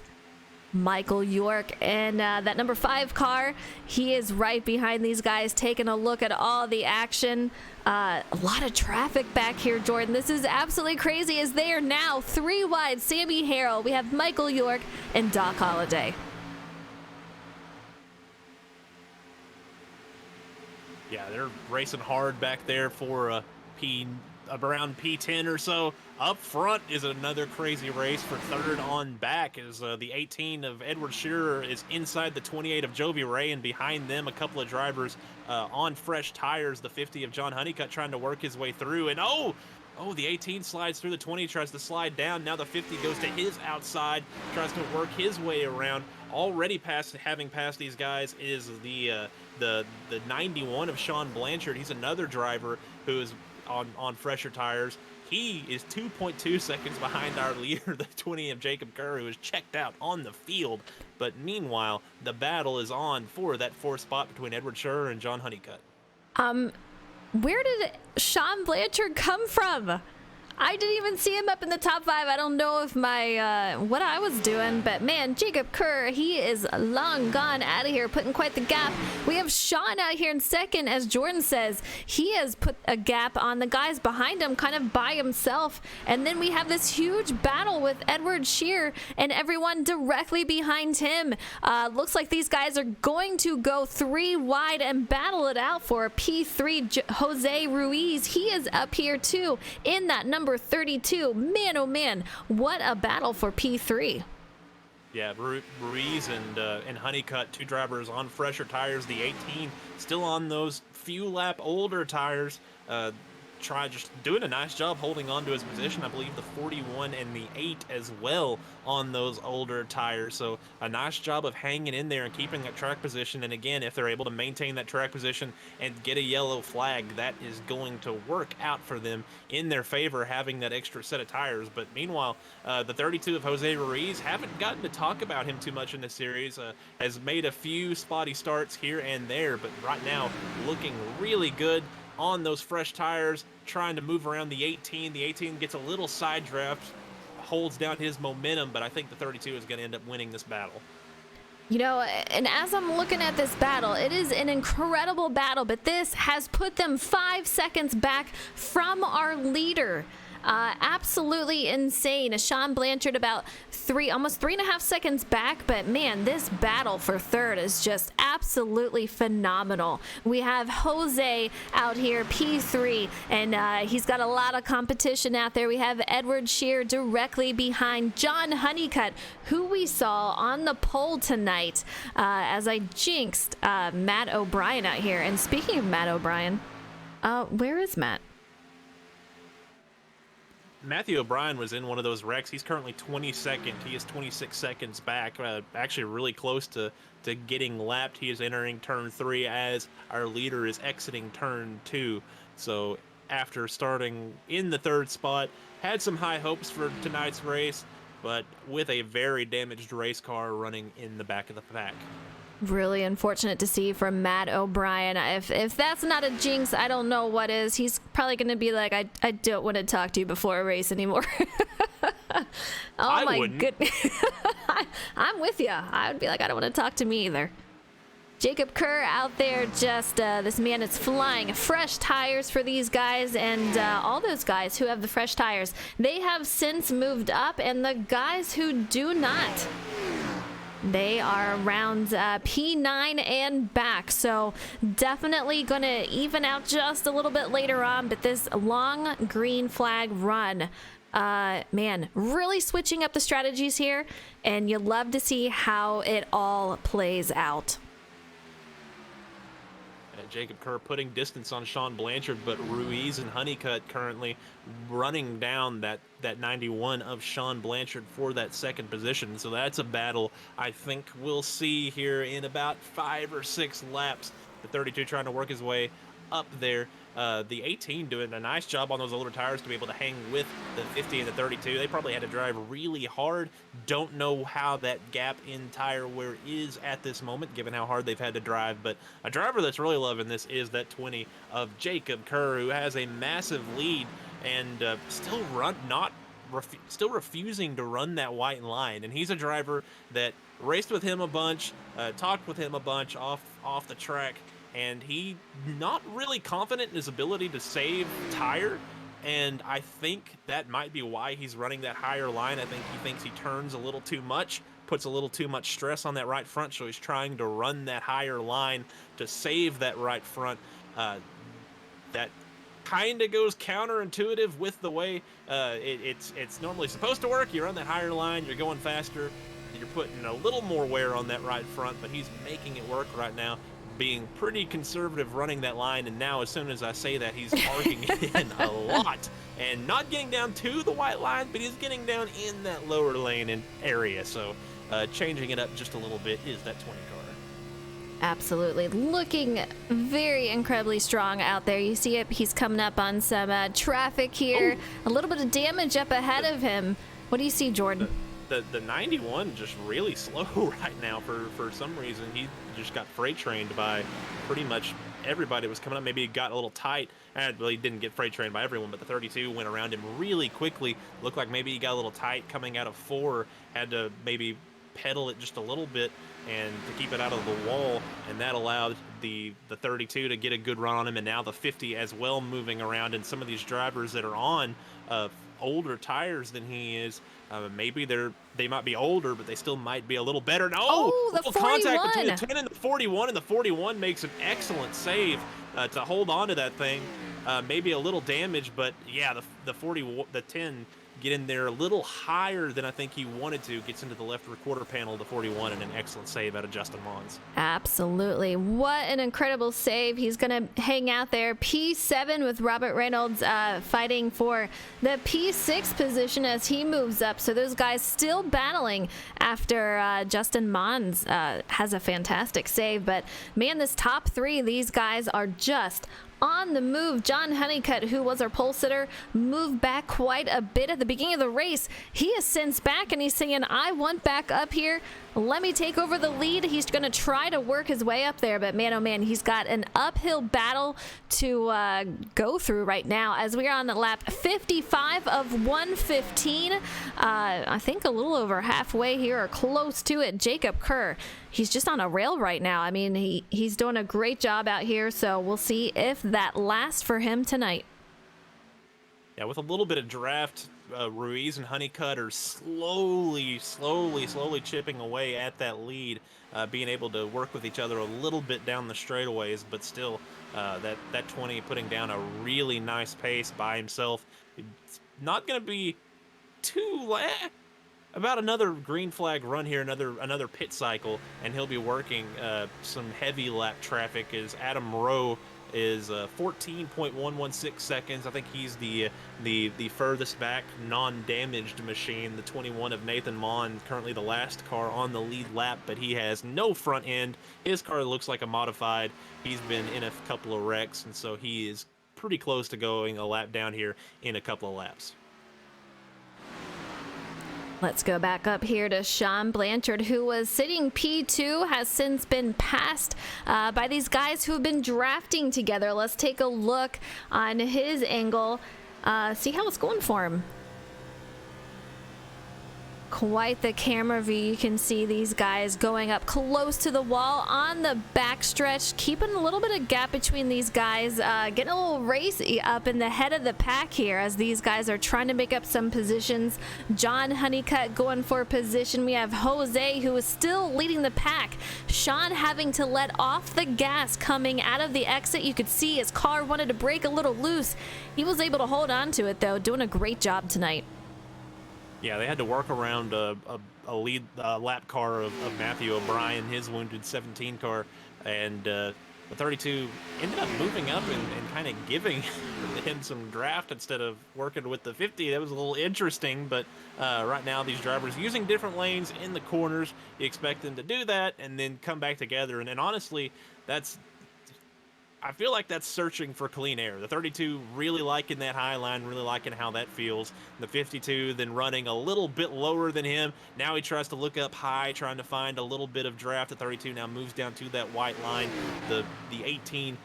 [SPEAKER 1] Michael York and that number 5 car, he is right behind these guys, taking a look at all the action. A lot of traffic back here, Jordan. This is absolutely crazy as they are now 3 wide. Sammy Harrell, we have Michael York and Doc Holliday.
[SPEAKER 2] Yeah, they're racing hard back there for around P10 or so. Up front is another crazy race for third on back, as the 18 of Edward Shearer is inside the 28 of Jovi Ray, and behind them a couple of drivers on fresh tires. The 50 of John Honeycutt trying to work his way through, and oh, the 18 slides through, the 20 tries to slide down. Now the 50 goes to his outside, tries to work his way around. Already having passed these guys is the 91 of Sean Blanchard. He's another driver who is on fresher tires. He is 2.2 seconds behind our leader, the 20 of Jacob Kerr, who is checked out on the field. But meanwhile, the battle is on for that 4th spot between Edward Scherer and John Honeycutt.
[SPEAKER 1] Where did Sean Blanchard come from? I didn't even see him up in the top 5. I don't know if my what I was doing, but man, Jacob Kerr, he is long gone out of here, putting quite the gap. We have Sean out here in second, as Jordan says. He has put a gap on the guys behind him, kind of by himself. And then we have this huge battle with Edward Shear and everyone directly behind him. Looks like these guys are going to go 3 wide and battle it out for P3. Jose Ruiz, he is up here too in that number 32. Man, oh man, what a battle for P3.
[SPEAKER 2] Yeah, Ruiz and Honeycutt, 2 drivers on fresher tires. The 18 still on those few lap older tires. Just doing a nice job holding on to his position. I believe the 41 and the 8 as well on those older tires. So a nice job of hanging in there and keeping that track position. And again, if they're able to maintain that track position and get a yellow flag, that is going to work out for them in their favor, having that extra set of tires. But meanwhile, the 32 of Jose Ruiz, haven't gotten to talk about him too much in this series, has made a few spotty starts here and there, but right now looking really good. on those fresh tires, trying to move around the 18. The 18 gets a little side draft, holds down his momentum, but I think the 32 is going to end up winning this battle.
[SPEAKER 1] You know, and as I'm looking at this battle, it is an incredible battle, but this has put them 5 seconds back from our leader. Absolutely insane. Sean Blanchard about almost 3.5 seconds back, but man, this battle for third is just absolutely phenomenal. We have Jose out here, P3, and he's got a lot of competition out there. We have Edward Shear directly behind John Honeycutt, who we saw on the pole tonight, as I jinxed Matt O'Brien out here. And speaking of Matt O'Brien, where is Matt?
[SPEAKER 2] Matthew O'Brien was in one of those wrecks. He's currently 22nd. He is 26 seconds back, actually really close to getting lapped. He is entering turn 3 as our leader is exiting turn 2. So after starting in the 3rd spot, had some high hopes for tonight's race, but with a very damaged race car running in the back of the pack.
[SPEAKER 1] Really unfortunate to see from Matt O'Brien. If that's not a jinx, I don't know what is. He's probably going to be like, I don't want to talk to you before a race anymore. Oh my goodness. I'm with you. I would be like, I don't want to talk to me either. Jacob Kerr out there, just this man is flying fresh tires for these guys, and all those guys who have the fresh tires, they have since moved up, and the guys who do not, they are around P9 and back, so definitely going to even out just a little bit later on. But this long green flag run, man, really switching up the strategies here, and you love to see how it all plays out.
[SPEAKER 2] Jacob Kerr putting distance on Sean Blanchard, but Ruiz and Honeycutt currently running down that 91 of Sean Blanchard for that 2nd position. So that's a battle I think we'll see here in about 5 or 6 laps. The 32 trying to work his way up there. The 18 doing a nice job on those older tires to be able to hang with the 50 and the 32. They probably had to drive really hard. Don't know how that gap in tire wear is at this moment, given how hard they've had to drive. But a driver that's really loving this is that 20 of Jacob Kerr, who has a massive lead and still refusing to run that white line. And he's a driver that raced with him a bunch, talked with him a bunch off the track, and he not really confident in his ability to save tire, and I think that might be why he's running that higher line. I think he thinks he turns a little too much, puts a little too much stress on that right front, so he's trying to run that higher line to save that right front. That kind of goes counterintuitive with the way it's normally supposed to work. You run that higher line, you're going faster, you're putting a little more wear on that right front, but he's making it work right now, being pretty conservative running that line. And now as soon as I say that, he's arcing it in a lot and not getting down to the white line, but he's getting down in that lower lane area. So changing it up just a little bit is that 20 car.
[SPEAKER 1] Absolutely. Looking very incredibly strong out there. You see it, he's coming up on some traffic here. A little bit of damage up ahead of him. What do you see, Jordan?
[SPEAKER 2] The 91 just really slow right now for some reason. He just got freight trained by pretty much everybody was coming up. Maybe he got a little tight. Well, he didn't get freight trained by everyone, but the 32 went around him really quickly. Looked like maybe he got a little tight coming out of 4, had to maybe pedal it just a little bit and to keep it out of the wall, and that allowed the 32 to get a good run on him, and now the 50 as well moving around. And some of these drivers that are on older tires than he is, maybe they might be older, but they still might be a little better.
[SPEAKER 1] The 41.
[SPEAKER 2] Contact between the 10 and the 41, and the 41 makes an excellent save to hold on to that thing. Maybe a little damage, but yeah, the 10 get in there a little higher than I think he wanted to, gets into the left recorder panel to 41, and an excellent save out of Justin Mons.
[SPEAKER 1] Absolutely. What an incredible save. He's going to hang out there. P7 with Robert Reynolds fighting for the P6 position as he moves up. So those guys still battling after Justin Mons has a fantastic save. But man, this top 3, these guys are just on the move. John Honeycutt, who was our pole sitter, moved back quite a bit at the beginning of the race. He is since back and he's saying, I want back up here. Let me take over the lead. He's going to try to work his way up there, but man, oh man, he's got an uphill battle to go through right now as we are on the lap 55 of 115. I think a little over halfway here or close to it. Jacob Kerr, he's just on a rail right now. I mean, he's doing a great job out here, so we'll see if that lasts for him tonight.
[SPEAKER 2] Yeah, with a little bit of draft, Ruiz and Honeycutt are slowly chipping away at that lead, being able to work with each other a little bit down the straightaways, but still that 20 putting down a really nice pace by himself. It's not going to be too about another green flag run here, another pit cycle, and he'll be working some heavy lap traffic as Adam Rowe is 14.116 seconds. I think he's the furthest back non-damaged machine. The 21 of Nathan Mon, currently the last car on the lead lap, but he has no front end. His car looks like a modified. He's been in a couple of wrecks, and so he is pretty close to going a lap down here in a couple of laps.
[SPEAKER 1] Let's go back up here to Sean Blanchard, who was sitting P2, has since been passed by these guys who have been drafting together. Let's take a look on his angle, see how it's going for him. Quite the camera view. You can see these guys going up close to the wall on the backstretch, keeping a little bit of gap between these guys, getting a little racy up in the head of the pack here as these guys are trying to make up some positions. John Honeycutt going for position. We have Jose, who is still leading the pack. Sean having to let off the gas coming out of the exit. You could see his car wanted to break a little loose. He was able to hold on to it though, doing a great job tonight.
[SPEAKER 2] Yeah, they had to work around a lead lap car of Matthew O'Brien, his wounded 17 car, and the 32 ended up moving up and kind of giving him some draft instead of working with the 50. That was a little interesting, but right now these drivers using different lanes in the corners. You expect them to do that and then come back together, and honestly, I feel like that's searching for clean air. The 32 really liking that high line, really liking how that feels. The 52 then running a little bit lower than him. Now he tries to look up high, trying to find a little bit of draft. The 32 now moves down to that white line. The 18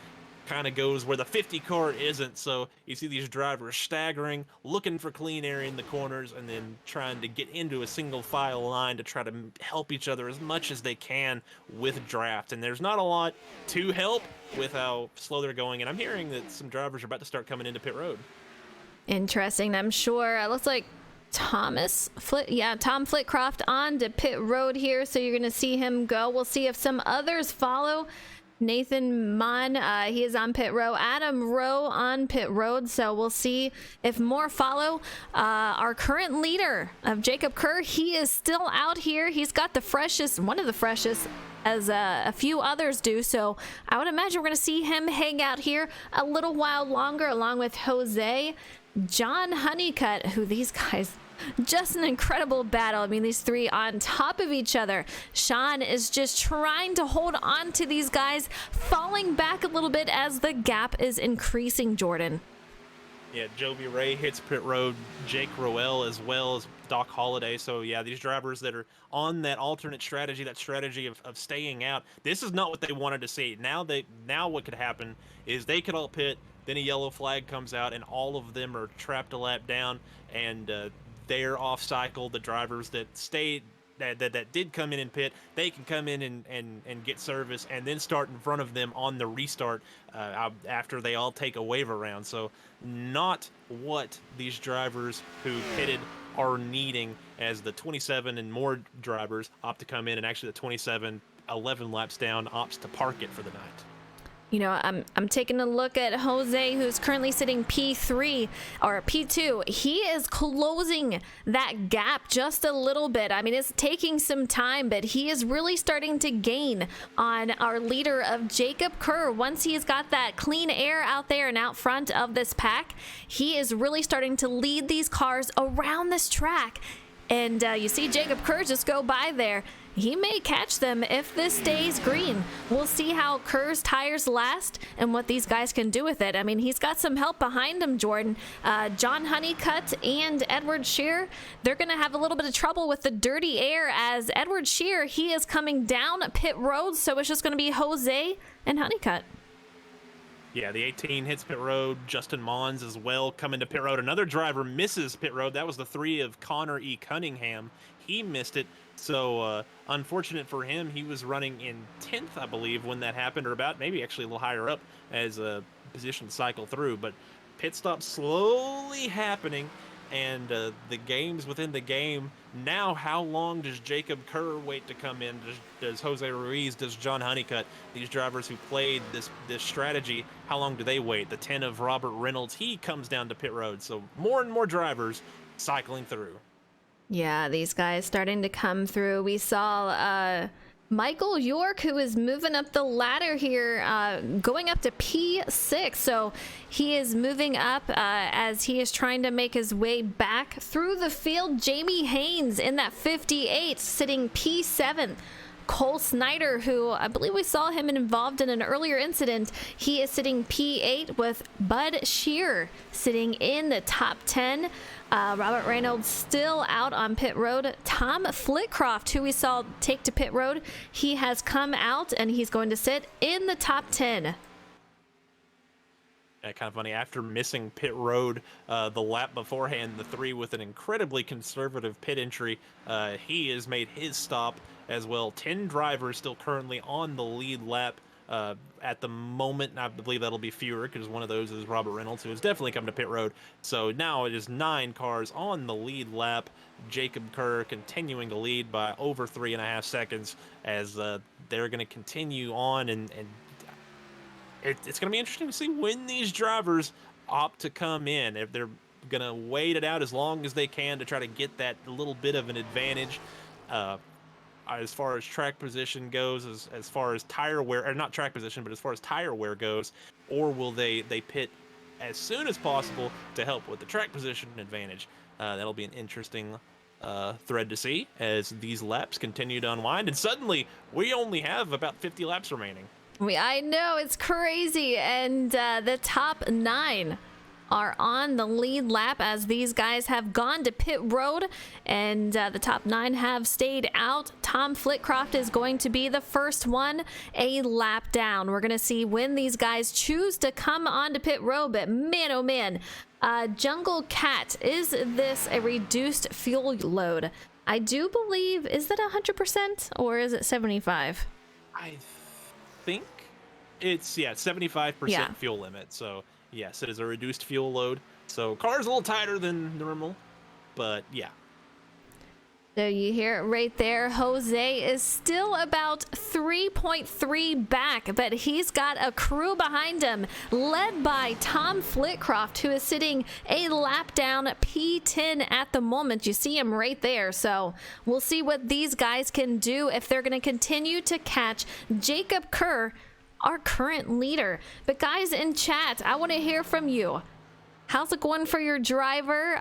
[SPEAKER 2] kind of goes where the 50 car isn't. So you see these drivers staggering, looking for clean air in the corners, and then trying to get into a single file line to try to help each other as much as they can with draft. And there's not a lot to help with how slow they're going. And I'm hearing that some drivers are about to start coming into pit road.
[SPEAKER 1] Interesting. I'm sure it looks like Tom Flitcroft on to pit road here. So you're going to see him go. We'll see if some others follow. Nathan Mon, he is on pit row. Adam Rowe on pit road. So we'll see if more follow. Our current leader of Jacob Kerr, he is still out here. He's got the freshest, one of the freshest, as a few others do. So I would imagine we're going to see him hang out here a little while longer, along with Jose. John Honeycutt, who these guys, just an incredible battle. I mean, these three on top of each other. Sean is just trying to hold on to these guys, falling back a little bit as the gap is increasing, Jordan.
[SPEAKER 2] Yeah, Joby Ray hits pit road, Jake Roel as well as Doc Holliday. So yeah, these drivers that are on that alternate strategy, that strategy of staying out, this is not what they wanted to see. Now what could happen is they could all pit, then a yellow flag comes out, and all of them are trapped a lap down, and they're off cycle. The drivers that stayed, that did come in and pit, they can come in and get service and then start in front of them on the restart after they all take a wave around. So not what these drivers who pitted are needing, as the 27 and more drivers opt to come in, and actually the 27 11 laps down opts to park it for the night.
[SPEAKER 1] You know, I'm taking a look at Jose, who's currently sitting P3 or P2. He is closing that gap just a little bit. I mean, it's taking some time, but he is really starting to gain on our leader of Jacob Kerr. Once he's got that clean air out there and out front of this pack, he is really starting to lead these cars around this track. And you see Jacob Kerr just go by there. He may catch them if this stays green. We'll see how Kerr's tires last and what these guys can do with it. I mean, he's got some help behind him, Jordan. John Honeycutt and Edward Shear, they're going to have a little bit of trouble with the dirty air as Edward Shear, he is coming down pit road, so it's just going to be Jose and Honeycutt.
[SPEAKER 2] Yeah, the 18 hits pit road. Justin Mons as well coming to pit road. Another driver misses pit road. That was the 3 of Connor E. Cunningham. He missed it. So unfortunate for him. He was running in 10th, I believe, when that happened, or about maybe actually a little higher up as a position to cycle through. But pit stop slowly happening, and the games within the game. Now, how long does Jacob Kerr wait to come in? Does Jose Ruiz, does John Honeycutt, these drivers who played this strategy, how long do they wait? The 10 of Robert Reynolds, he comes down to pit road. So more and more drivers cycling through.
[SPEAKER 1] Yeah, these guys starting to come through. We saw Michael York, who is moving up the ladder here, going up to P6. So he is moving up as he is trying to make his way back through the field. Jamie Haynes in that 58, sitting P7. Cole Snyder, who I believe we saw him involved in an earlier incident, he is sitting P8 with Bud Shear sitting in the top 10. Robert Reynolds still out on pit road. Tom Flitcroft, who we saw take to pit road, he has come out and he's going to sit in the top 10.
[SPEAKER 2] Yeah, kind of funny. After missing pit road the lap beforehand, the 3 with an incredibly conservative pit entry, he has made his stop as well. 10 drivers still currently on the lead lap at the moment. I believe that'll be fewer because one of those is Robert Reynolds, who has definitely come to pit road. So now it is 9 cars on the lead lap. Jacob Kerr continuing to lead by over 3.5 seconds as they're going to continue on, and it's going to be interesting to see when these drivers opt to come in. If they're going to wait it out as long as they can to try to get that little bit of an advantage as far as track position goes, as far as tire wear, or not track position, but as far as tire wear goes, or will they pit as soon as possible to help with the track position advantage? That'll be an interesting thread to see as these laps continue to unwind, and suddenly we only have about 50 laps remaining.
[SPEAKER 1] I know, it's crazy. And the top 9 are on the lead lap as these guys have gone to pit road, and the top 9 have stayed out. Tom Flitcroft is going to be the first one a lap down. We're going to see when these guys choose to come onto pit road, but man, oh man. Jungle Cat, is this a reduced fuel load? I do believe, is that 100% or is it 75?
[SPEAKER 2] I think it's 75% fuel limit. So yes, it is a reduced fuel load. So car's a little tighter than normal, but yeah.
[SPEAKER 1] So you hear it right there. Jose is still about 3.3 back, but he's got a crew behind him, led by Tom Flitcroft, who is sitting a lap down P10 at the moment. You see him right there. So we'll see what these guys can do if they're going to continue to catch Jacob Kerr, our current leader. But guys in chat, I want to hear from you. How's it going for your driver?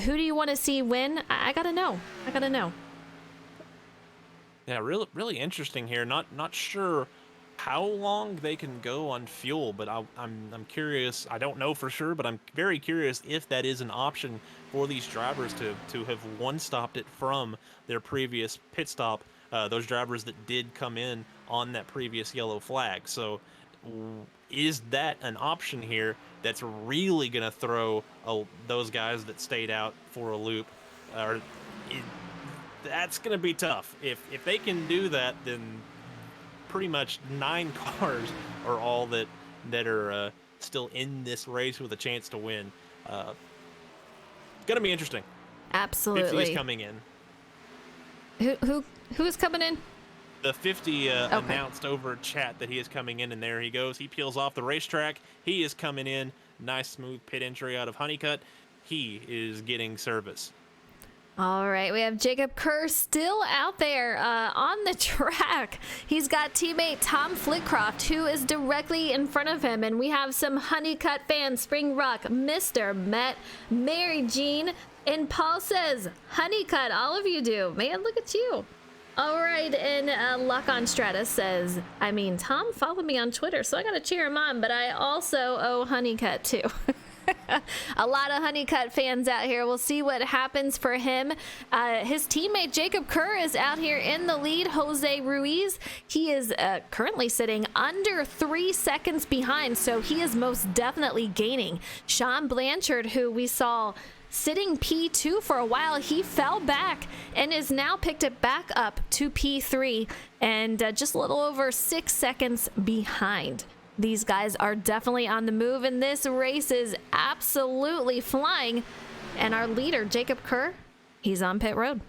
[SPEAKER 1] Who do you want to see win? I gotta know.
[SPEAKER 2] Yeah, really interesting here. Not sure how long they can go on fuel, but I'm curious. I don't know for sure, but I'm very curious if that is an option for these drivers to have one-stopped it from their previous pit stop. Those drivers that did come in on that previous yellow flag. So is that an option here that's really going to throw those guys that stayed out for a loop? That's going to be tough. If they can do that, then pretty much 9 cars are all that are still in this race with a chance to win. Going to be interesting.
[SPEAKER 1] Absolutely.
[SPEAKER 2] 50 is coming in.
[SPEAKER 1] Who's coming in?
[SPEAKER 2] The 50 announced over chat that he is coming in, and there he goes. He peels off the racetrack. He is coming in. Nice smooth pit entry out of Honeycutt. He is getting service.
[SPEAKER 1] All right, we have Jacob Kerr still out there on the track. He's got teammate Tom Flitcroft, who is directly in front of him, and we have some Honeycutt fans, Spring Rock, Mr. Met, Mary Jean, and Paul says, Honeycutt, all of you do. Man, look at you. All right, and Luck on Stratus says, I mean, Tom followed me on Twitter, so I got to cheer him on, but I also owe Honeycutt too. A lot of Honeycutt fans out here. We'll see what happens for him. His teammate Jacob Kerr is out here in the lead. Jose Ruiz, he is currently sitting under 3 seconds behind, so he is most definitely gaining. Sean Blanchard, who we saw sitting P2 for a while, he fell back and is now picked it back up to P3 and just a little over 6 seconds behind. These guys are definitely on the move, and this race is absolutely flying. And our leader, Jacob Kerr, he's on pit road.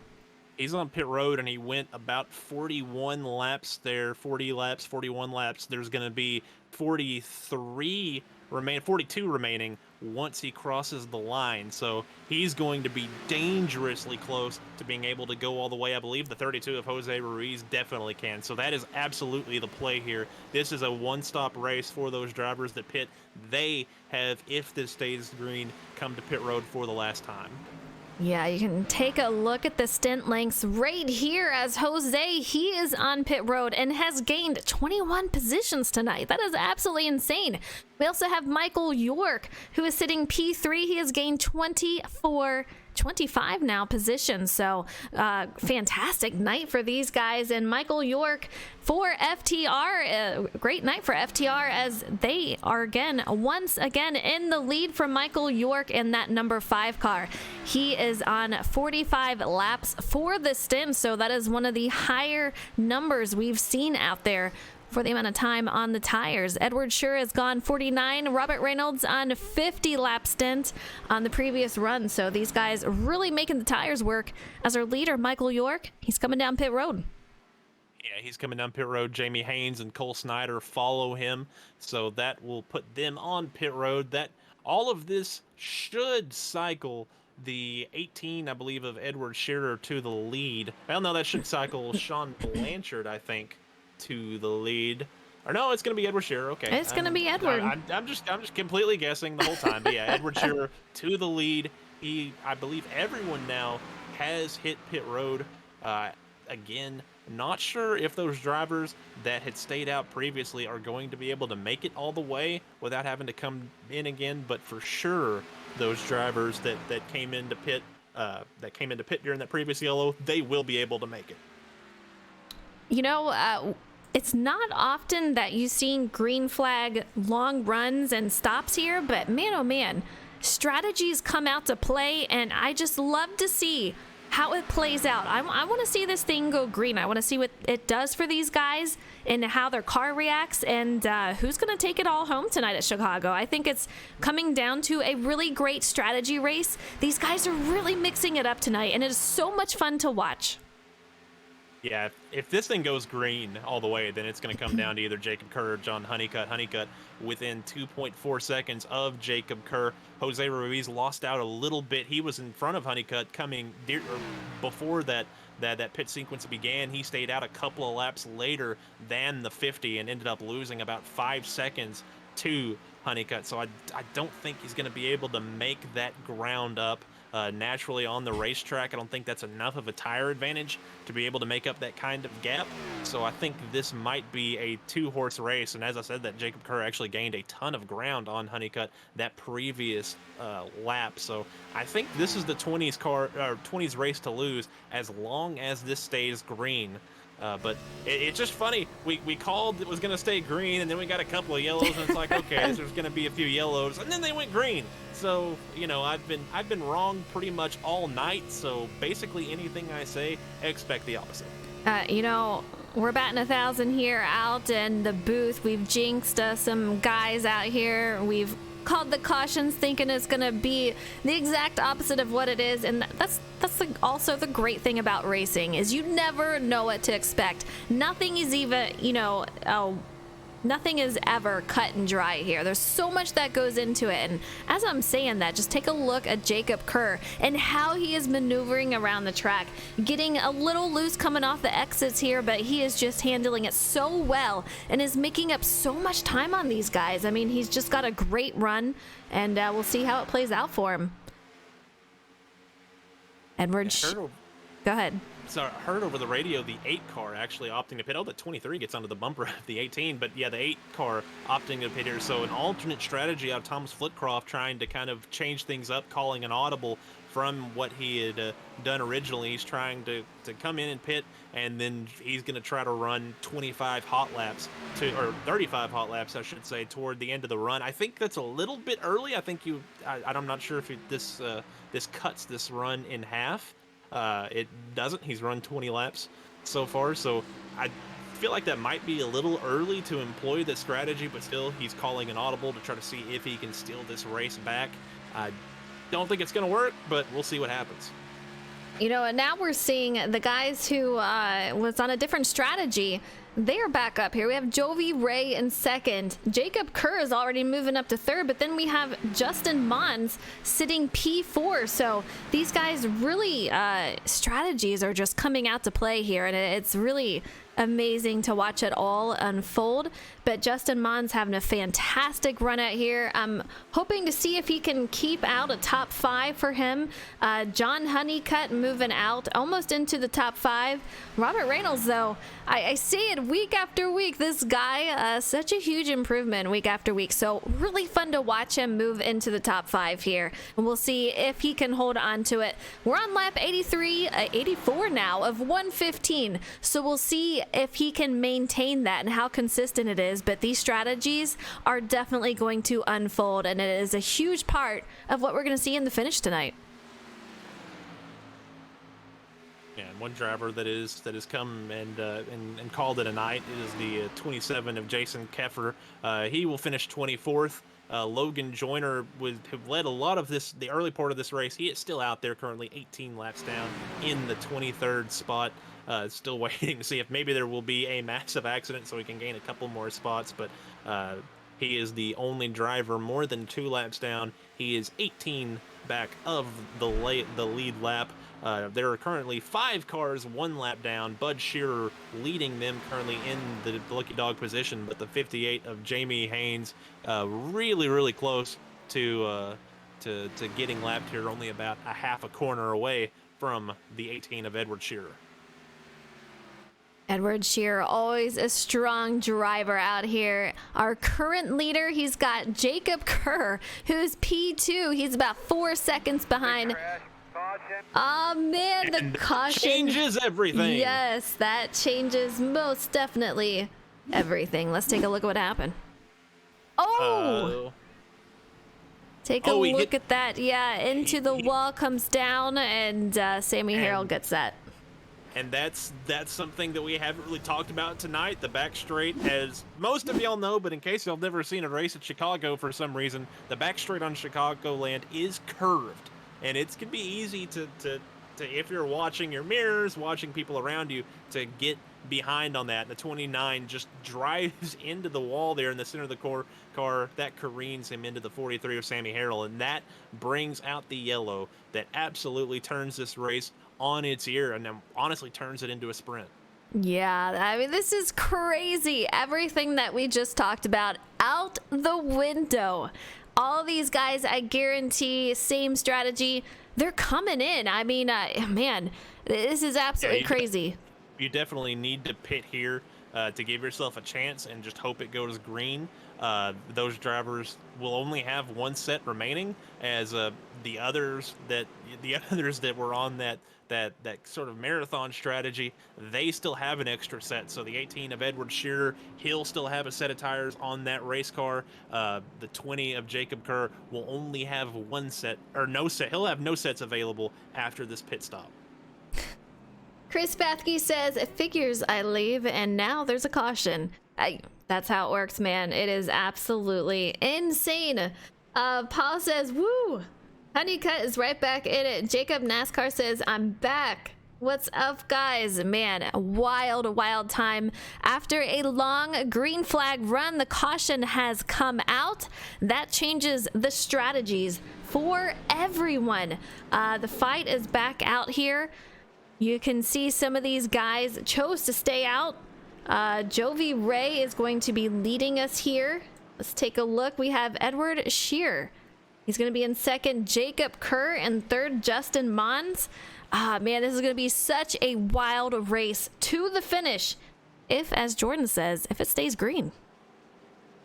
[SPEAKER 2] He's on pit road, and he went about 41 laps there, 40 laps, 41 laps. There's going to be 42 remaining once he crosses the line. So he's going to be dangerously close to being able to go all the way. I believe the 32 of Jose Ruiz definitely can. So that is absolutely the play here. This is a one-stop race for those drivers that pit. They have, if this stays green, come to pit road for the last time.
[SPEAKER 1] Yeah, you can take a look at the stint lengths right here as Jose, he is on pit road and has gained 21 positions tonight. That is absolutely insane. We also have Michael York, who is sitting P3. He has gained 25 now positions. So fantastic night for these guys. And Michael York for FTR, great night for FTR as they are once again in the lead from Michael York in that number 5 car. He is on 45 laps for the stint, so that is one of the higher numbers we've seen out there for the amount of time on the tires. Edward Schur has gone 49. Robert Reynolds on 50 lap stint on the previous run. So these guys really making the tires work. As our leader, Michael York, he's coming down pit road.
[SPEAKER 2] Yeah, he's coming down pit road. Jamie Haynes and Cole Snyder follow him. So that will put them on pit road. That all of this should cycle the 18, I believe, of Edward Scherer to the lead. Well, no, that should cycle Sean Blanchard, I think, to the lead. Or no, it's going to be Edward Scherer. Okay,
[SPEAKER 1] It's going to be Edward.
[SPEAKER 2] I'm just completely guessing the whole time. But yeah, Edward Scherer to the lead. I believe everyone now has hit pit road. Again, not sure if those drivers that had stayed out previously are going to be able to make it all the way without having to come in again. But for sure, those drivers that came into pit during that previous yellow, they will be able to make it.
[SPEAKER 1] You know, it's not often that you see green flag long runs and stops here, but man, oh man, strategies come out to play, and I just love to see how it plays out. I want to see this thing go green. I want to see what it does for these guys and how their car reacts, and who's going to take it all home tonight at Chicago. I think it's coming down to a really great strategy race. These guys are really mixing it up tonight, and it is so much fun to watch.
[SPEAKER 2] Yeah, if this thing goes green all the way, then it's going to come down to either Jacob Kerr or John Honeycutt. Honeycutt within 2.4 seconds of Jacob Kerr. Jose Ruiz lost out a little bit. He was in front of Honeycutt before that pit sequence began. He stayed out a couple of laps later than the 50 and ended up losing about 5 seconds to Honeycutt. So I don't think he's going to be able to make that ground up naturally on the racetrack. I don't think that's enough of a tire advantage to be able to make up that kind of gap. So I think this might be a 2-horse race. And as I said, that Jacob Kerr actually gained a ton of ground on Honeycutt that previous lap. So I think this is the 20s race to lose as long as this stays green. But it's just funny. We called it was going to stay green, and then we got a couple of yellows, and it's like, okay, there's going to be a few yellows, and then they went green. So, you know, I've been wrong pretty much all night. So basically anything I say, expect the opposite.
[SPEAKER 1] You know, we're batting 1,000 here out in the booth. We've jinxed some guys out here. We've called the cautions thinking it's going to be the exact opposite of what it is, and that's also the great thing about racing is you never know what to expect. Nothing is even, nothing is ever cut and dry here. There's so much that goes into it. And as I'm saying that, just take a look at Jacob Kerr and how he is maneuvering around the track, getting a little loose coming off the exits here, but he is just handling it so well and is making up so much time on these guys. I mean, he's just got a great run, and we'll see how it plays out for him. Edward, go ahead.
[SPEAKER 2] So I heard over the radio the 8 car actually opting to pit. Oh, the 23 gets onto the bumper of the 18, but yeah, the 8 car opting to pit here. So an alternate strategy out of Thomas Flitcroft trying to kind of change things up, calling an audible from what he had done originally. He's trying to come in and pit, and then he's going to try to run 25 hot laps or 35 hot laps, I should say, toward the end of the run. I think that's a little bit early. I think I'm not sure if this cuts this run in half. It doesn't. He's run 20 laps so far, so I feel like that might be a little early to employ the strategy, but still, he's calling an audible to try to see if he can steal this race back. I don't think it's going to work, but we'll see what happens.
[SPEAKER 1] You know, and now we're seeing the guys who was on a different strategy. They're back up here. We have Jovi Ray in second. Jacob Kerr is already moving up to third, but then we have Justin Mons sitting P4. So these guys really, strategies are just coming out to play here, and it's really amazing to watch it all unfold. But Justin Mons having a fantastic run out here. I'm hoping to see if he can keep out a top 5 for him. John Honeycutt moving out almost into the top 5. Robert Reynolds, though, I see it week after week. This guy, such a huge improvement week after week. So really fun to watch him move into the top 5 here. And we'll see if he can hold on to it. We're on lap 84 now of 115. So we'll see if he can maintain that and how consistent it is. But these strategies are definitely going to unfold, and it is a huge part of what we're going to see in the finish tonight.
[SPEAKER 2] Yeah, and one driver that has come and called it a night is the 27 of Jason Keffer. He will finish 24th. Logan Joyner who led a lot of the early part of this race. He is still out there currently 18 laps down in the 23rd spot. Still waiting to see if maybe there will be a massive accident so he can gain a couple more spots, but he is the only driver more than 2 laps down. He is 18 back of the lead lap. There are currently 5 cars 1 lap down. Bud Shearer leading them currently in the lucky dog position, but the 58 of Jamie Haynes really close to getting lapped here, only about a half a corner away from the 18 of Edward Shearer.
[SPEAKER 1] Edward Shearer, always a strong driver out here. Our current leader, he's got Jacob Kerr, who's P2. He's about 4 seconds behind. Oh man, the caution
[SPEAKER 2] changes everything.
[SPEAKER 1] Yes, that changes most definitely everything. Let's take a look at what happened. Take a look at that. Yeah, into the wall comes down, and Sammy Harrell gets that.
[SPEAKER 2] And that's something that we haven't really talked about tonight. The back straight, as most of y'all know, but in case y'all never seen a race at Chicago for some reason, the back straight on Chicagoland is curved. And it can be easy to if you're watching your mirrors, watching people around you, to get behind on that. And the 29 just drives into the wall there in the center of the car. That careens him into the 43 of Sammy Harrell. And that brings out the yellow that absolutely turns this race on its ear and then honestly turns it into a sprint.
[SPEAKER 1] Yeah, I mean, this is crazy. Everything that we just talked about out the window. All these guys, I guarantee, same strategy. They're coming in. I mean, man, this is absolutely crazy.
[SPEAKER 2] You definitely need to pit here to give yourself a chance and just hope it goes green. Those drivers will only have 1 set remaining, as the others that were on that sort of marathon strategy, they still have an extra set. So the 18 of Edward Shearer, he'll still have a set of tires on that race car. The 20 of Jacob Kerr will only have 1 set, or no set. He'll have no sets available after this pit stop.
[SPEAKER 1] Chris Bathke says, it figures I leave, and now there's a caution. That's how it works, man. It is absolutely insane. Paul says, woo! Honeycutt is right back in it. Jacob NASCAR says, I'm back. What's up, guys? Man, wild time. After a long green flag run, the caution has come out. That changes the strategies for everyone. The fight is back out here. You can see some of these guys chose to stay out. Jovi Ray is going to be leading us here. Let's take a look. We have Edward Shear. He's going to be in second, Jacob Kerr, and third, Justin Mons. Man, this is going to be such a wild race to the finish. If, as Jordan says, if it stays green.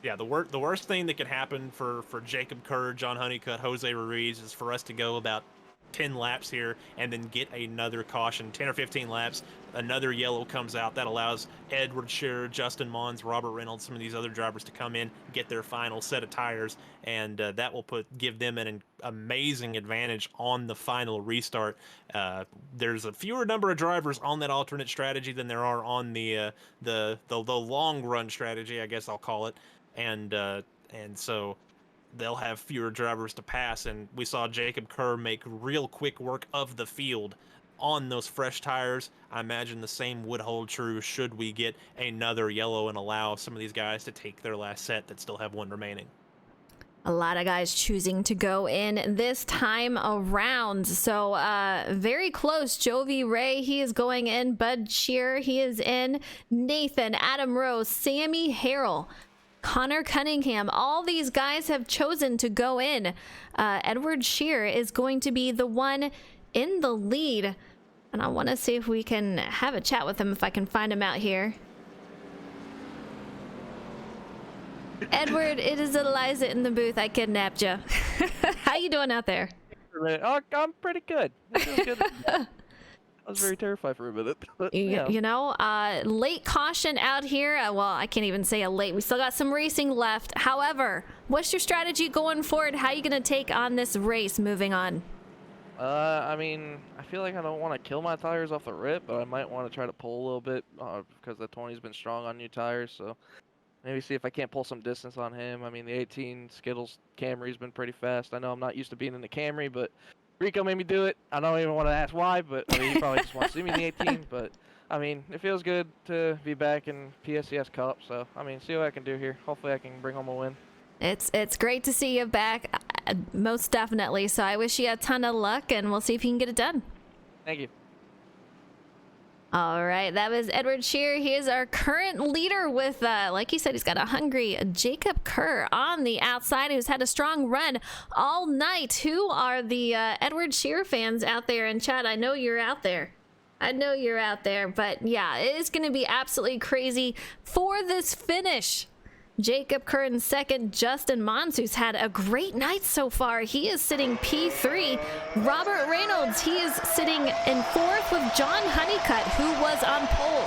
[SPEAKER 2] Yeah, the worst thing that could happen for Jacob Kerr, John Honeycutt, Jose Ruiz is for us to go about 10 laps here and then get another caution, 10 or 15 laps. Another yellow comes out. That allows Edward Shearer, Justin Mons, Robert Reynolds, some of these other drivers to come in, get their final set of tires, and that will give them an amazing advantage on the final restart. There's a fewer number of drivers on that alternate strategy than there are on the long run strategy, I guess I'll call it, and so they'll have fewer drivers to pass. And we saw Jacob Kerr make real quick work of the field on those fresh tires. I imagine the same would hold true should we get another yellow and allow some of these guys to take their last set that still have one remaining.
[SPEAKER 1] A lot of guys choosing to go in this time around. So very close. Jovi Ray, he is going in. Bud Shear, he is in. Nathan, Adam Rose, Sammy Harrell, Connor Cunningham, all these guys have chosen to go in. Edward Shear is going to be the one in the lead. And I want to see if we can have a chat with him, if I can find him out here. Edward, it is Eliza in the booth. I kidnapped you. How you doing out there?
[SPEAKER 5] Oh, I'm pretty good. Good. I was very terrified for a minute. But,
[SPEAKER 1] you know, late caution out here. Well, I can't even say a late. We still got some racing left. However, what's your strategy going forward? How are you going to take on this race moving on?
[SPEAKER 5] I mean, I feel like I don't want to kill my tires off the rip, but I might want to try to pull a little bit because the 20's been strong on new tires. So maybe see if I can't pull some distance on him. I mean, the 18 Skittles Camry's been pretty fast. I know I'm not used to being in the Camry, but Rico made me do it. I don't even want to ask why, but I mean, he probably just wants to see me in the 18. But I mean, it feels good to be back in PSES Cup. So I mean, see what I can do here. Hopefully, I can bring home a win.
[SPEAKER 1] It's great to see you back, most definitely. So I wish you a ton of luck, and we'll see if you can get it done.
[SPEAKER 5] Thank you.
[SPEAKER 1] All right, that was Edward Shear. He is our current leader with, like he said, he's got a hungry Jacob Kerr on the outside who's had a strong run all night. Who are the Edward Shear fans out there in chat? I know you're out there. But yeah, it is going to be absolutely crazy for this finish. Jacob Kerr in second, Justin Mons, who's had a great night so far. He is sitting P3. Robert Reynolds, he is sitting in fourth with John Honeycutt, who was on pole.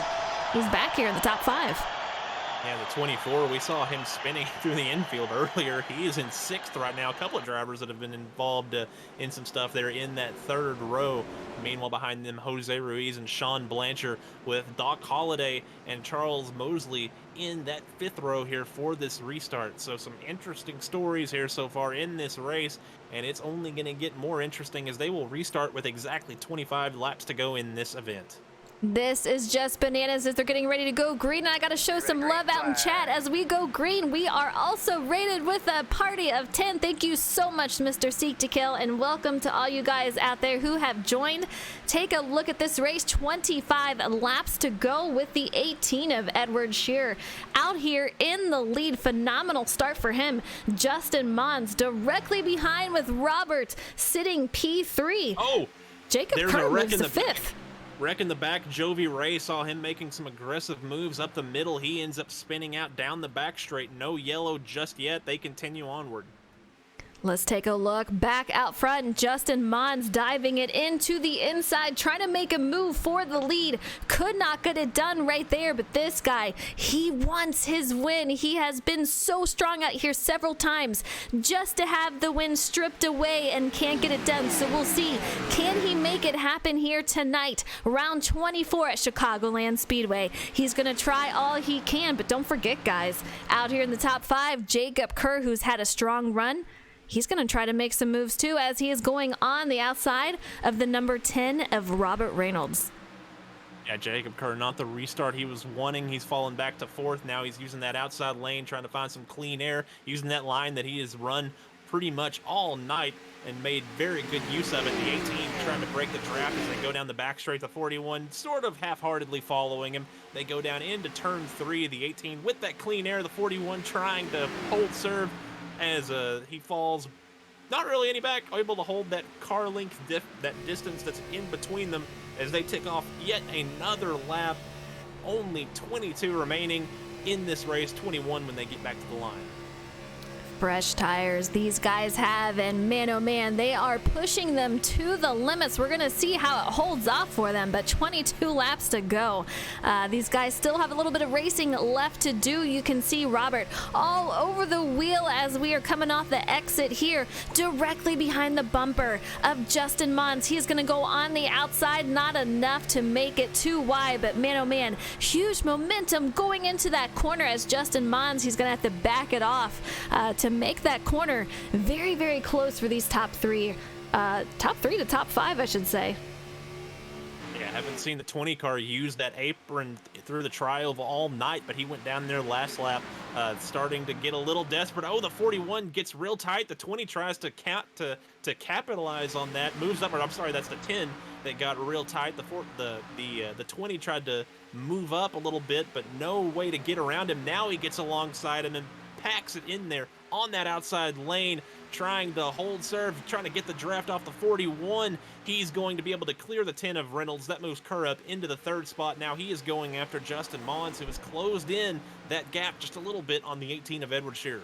[SPEAKER 1] He's back here in the top 5.
[SPEAKER 2] Yeah, the 24, we saw him spinning through the infield earlier. He is in 6th right now. A couple of drivers that have been involved in some stuff there in that 3rd row. Meanwhile, behind them, Jose Ruiz and Sean Blanchard with Doc Holliday and Charles Mosley in that 5th row here for this restart. So some interesting stories here so far in this race, and it's only going to get more interesting as they will restart with exactly 25 laps to go in this event.
[SPEAKER 1] This is just bananas as they're getting ready to go green. I got to show some love out in chat as we go green. We are also rated with a party of 10. Thank you so much, Mr. Seek to Kill, and welcome to all you guys out there who have joined. Take a look at this race. 25 laps to go with the 18 of Edward Shear out here in the lead. Phenomenal start for him. Justin Mons directly behind with Robert sitting P3.
[SPEAKER 2] Oh,
[SPEAKER 1] Jacob Kerr moves to 5th.
[SPEAKER 2] Wreck in the back, Jovi Ray saw him making some aggressive moves up the middle. He ends up spinning out down the back straight. No yellow just yet. They continue onward.
[SPEAKER 1] Let's take a look back out front. Justin Mons diving it into the inside, trying to make a move for the lead. Could not get it done right there, but this guy, he wants his win. He has been so strong out here several times just to have the win stripped away and can't get it done. So we'll see, can he make it happen here tonight? Round 24 at Chicagoland Speedway. He's going to try all he can, but don't forget, guys, out here in the top 5, Jacob Kerr, who's had a strong run. He's going to try to make some moves too as he is going on the outside of the number 10 of Robert Reynolds.
[SPEAKER 2] Yeah, Jacob Kerr, not the restart he was wanting. He's fallen back to 4th. Now he's using that outside lane, trying to find some clean air, using that line that he has run pretty much all night and made very good use of it. The 18 trying to break the draft as they go down the back straight. The 41 sort of half-heartedly following him. They go down into turn 3. The 18 with that clean air. The 41 trying to hold serve as he falls. Not really any back, able to hold that car length, that distance that's in between them as they tick off yet another lap. Only 22 remaining in this race, 21 when they get back to the line.
[SPEAKER 1] Fresh tires these guys have, and man oh man, they are pushing them to the limits. We're gonna see how it holds off for them, but 22 laps to go. These guys still have a little bit of racing left to do. You can see Robert all over the wheel as we are coming off the exit here, directly behind the bumper of Justin Mons. He's gonna go on the outside, not enough to make it too wide, but man oh man, huge momentum going into that corner as Justin Mons, he's gonna have to back it off to make that corner very, very close for these top three to top 5, I should say.
[SPEAKER 2] Yeah, haven't seen the 20 car use that apron through the trial all night, but he went down there last lap, starting to get a little desperate. Oh, the 41 gets real tight. The 20 tries to capitalize on that, moves up. Or I'm sorry, that's the 10 that got real tight. The 20 tried to move up a little bit, but no way to get around him. Now he gets alongside him and packs it in there on that outside lane, trying to hold serve, trying to get the draft off the 41. He's going to be able to clear the 10 of Reynolds. That moves Kerr up into the 3rd spot. Now he is going after Justin Mons, who has closed in that gap just a little bit on the 18 of Edward Shearer.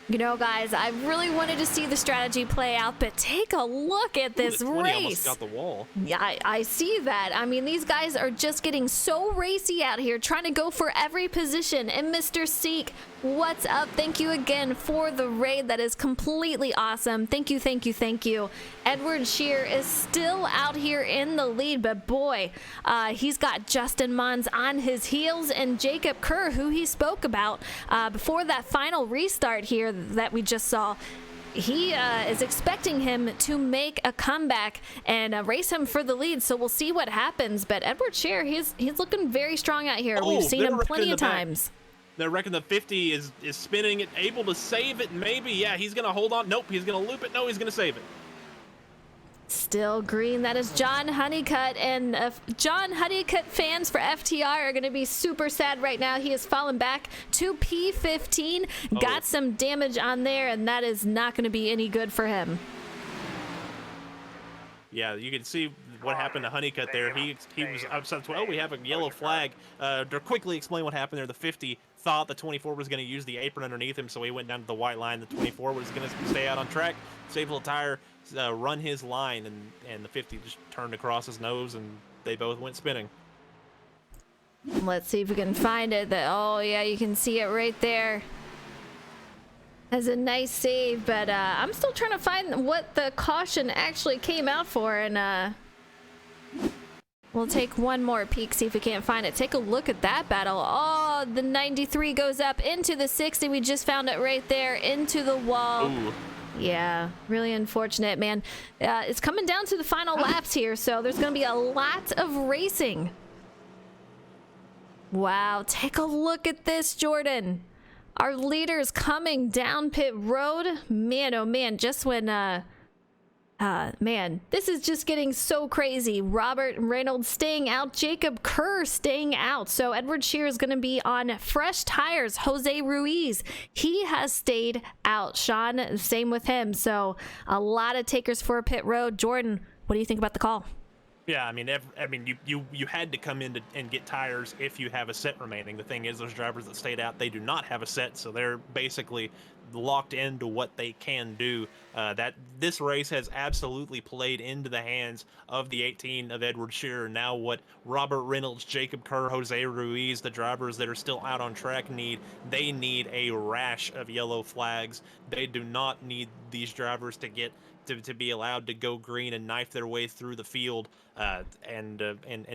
[SPEAKER 1] You know, guys, I really wanted to see the strategy play out, but take a look at this
[SPEAKER 2] the 20
[SPEAKER 1] race.
[SPEAKER 2] Almost got the wall.
[SPEAKER 1] Yeah, I see that. I mean, these guys are just getting so racy out here, trying to go for every position. And Mr. Seek, what's up? Thank you again for the raid. That is completely awesome. Thank you, thank you, thank you. Edward Shear is still out here in the lead, but boy, he's got Justin Mons on his heels and Jacob Kerr, who he spoke about before that final restart here that we just saw. He is expecting him to make a comeback and race him for the lead, so we'll see what happens. But Edward Shear, he's looking very strong out here. We've seen him plenty of times.
[SPEAKER 2] They're reckoning the 50 is spinning it, able to save it, maybe. Yeah, he's going to hold on. Nope, he's going to loop it. No, he's going to save it.
[SPEAKER 1] Still green. That is John Honeycutt, and John Honeycutt fans for FTR are going to be super sad right now. He has fallen back to P15, got some damage on there, and that is not going to be any good for him.
[SPEAKER 2] Yeah, you can see what happened to Honeycutt there. He was upset. Well, we have a yellow flag. To quickly explain what happened there, the 50 thought the 24 was going to use the apron underneath him, so he went down to the white line. The 24 was going to stay out on track, save a little tire, run his line, and the 50 just turned across his nose, and they both went spinning.
[SPEAKER 1] Let's see if we can find it. Oh, yeah, you can see it right there. Has a nice save, but I'm still trying to find what the caution actually came out for, and we'll take one more peek, see if we can't find it. Take a look at that battle. Oh, the 93 goes up into the 60. We just found it right there into the wall.
[SPEAKER 2] Ooh.
[SPEAKER 1] Yeah, really unfortunate, man. It's coming down to the final laps here, so there's going to be a lot of racing. Wow, take a look at this, Jordan. Our leader's coming down pit road. Man, oh man, just when, man, this is just getting so crazy. Robert Reynolds staying out, Jacob Kerr staying out. So Edward Shear is going to be on fresh tires. Jose Ruiz, he has stayed out. Sean, same with him. So a lot of takers for a pit road. Jordan, what do you think about the call?
[SPEAKER 2] Yeah, I mean, you had to come in and get tires if you have a set remaining. The thing is, those drivers that stayed out, they do not have a set, so they're basically locked into what they can do. That this race has absolutely played into the hands of the 18 of Edward Shearer. Now what Robert Reynolds, Jacob Kerr, Jose Ruiz, the drivers that are still out on track need a rash of yellow flags. They do not need these drivers to get to be allowed to go green and knife their way through the field and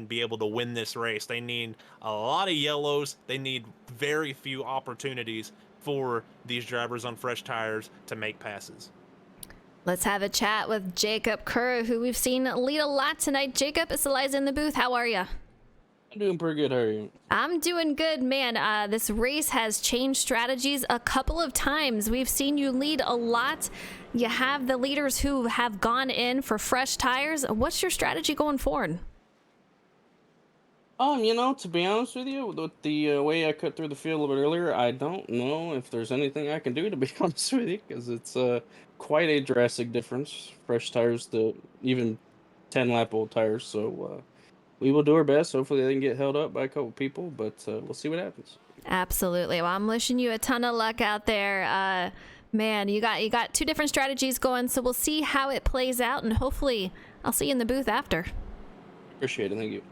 [SPEAKER 2] be able to win this race. They need a lot of yellows. They need very few opportunities for these drivers on fresh tires to make passes.
[SPEAKER 1] Let's have a chat with Jacob Kerr, who we've seen lead a lot tonight. Jacob, it's Eliza in the booth. How are you?
[SPEAKER 6] I'm doing pretty good. How are you?
[SPEAKER 1] I'm doing good, man. This race has changed strategies a couple of times. We've seen you lead a lot. You have the leaders who have gone in for fresh tires. What's your strategy going forward?
[SPEAKER 6] To be honest with you, with the way I cut through the field a little bit earlier, I don't know if there's anything I can do, to be honest with you, because it's quite a drastic difference. Fresh tires to even 10-lap-old tires. So we will do our best. Hopefully they can get held up by a couple people, but we'll see what happens.
[SPEAKER 1] Absolutely. Well, I'm wishing you a ton of luck out there. Man, you got two different strategies going, so we'll see how it plays out, and hopefully I'll see you in the booth after.
[SPEAKER 6] Appreciate it. Thank you.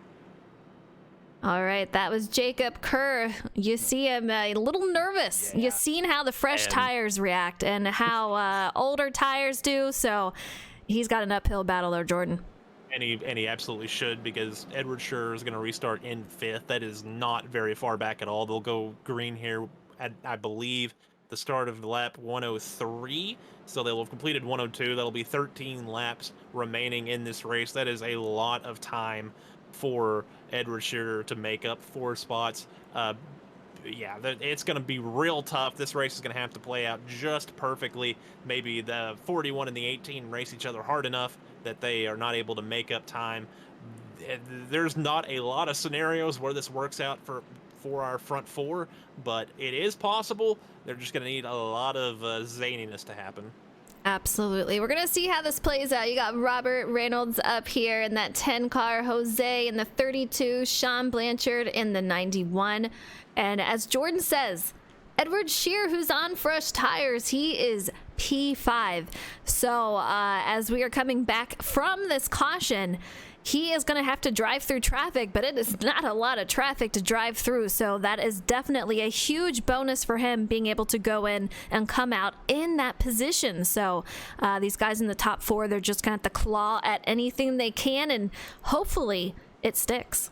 [SPEAKER 1] All right, that was Jacob Kerr. You see him a little nervous.
[SPEAKER 2] Yeah.
[SPEAKER 1] You've seen how the fresh
[SPEAKER 2] And-
[SPEAKER 1] tires react and how older tires do, so he's got an uphill battle there, Jordan.
[SPEAKER 2] And he absolutely should, because Edward Scherer is going to restart in 5th. That is not very far back at all. They'll go green here at, I believe, the start of lap 103. So they'll have completed 102. That'll be 13 laps remaining in this race. That is a lot of time for Edward Scherer to make up 4 spots. Yeah, it's going to be real tough. This race is going to have to play out just perfectly. Maybe the 41 and the 18 race each other hard enough that they are not able to make up time. There's not a lot of scenarios where this works out for our front 4, but it is possible. They're just going to need a lot of zaniness to happen.
[SPEAKER 1] Absolutely. We're going to see how this plays out. You got Robert Reynolds up here in that 10 car, Jose in the 32, Sean Blanchard in the 91. And as Jordan says, Edward Scherer, who's on fresh tires, he is P5. So as we are coming back from this caution, he is going to have to drive through traffic, but it is not a lot of traffic to drive through. So that is definitely a huge bonus for him, being able to go in and come out in that position. So these guys in the top 4, they're just going to have to claw at anything they can, and hopefully it sticks.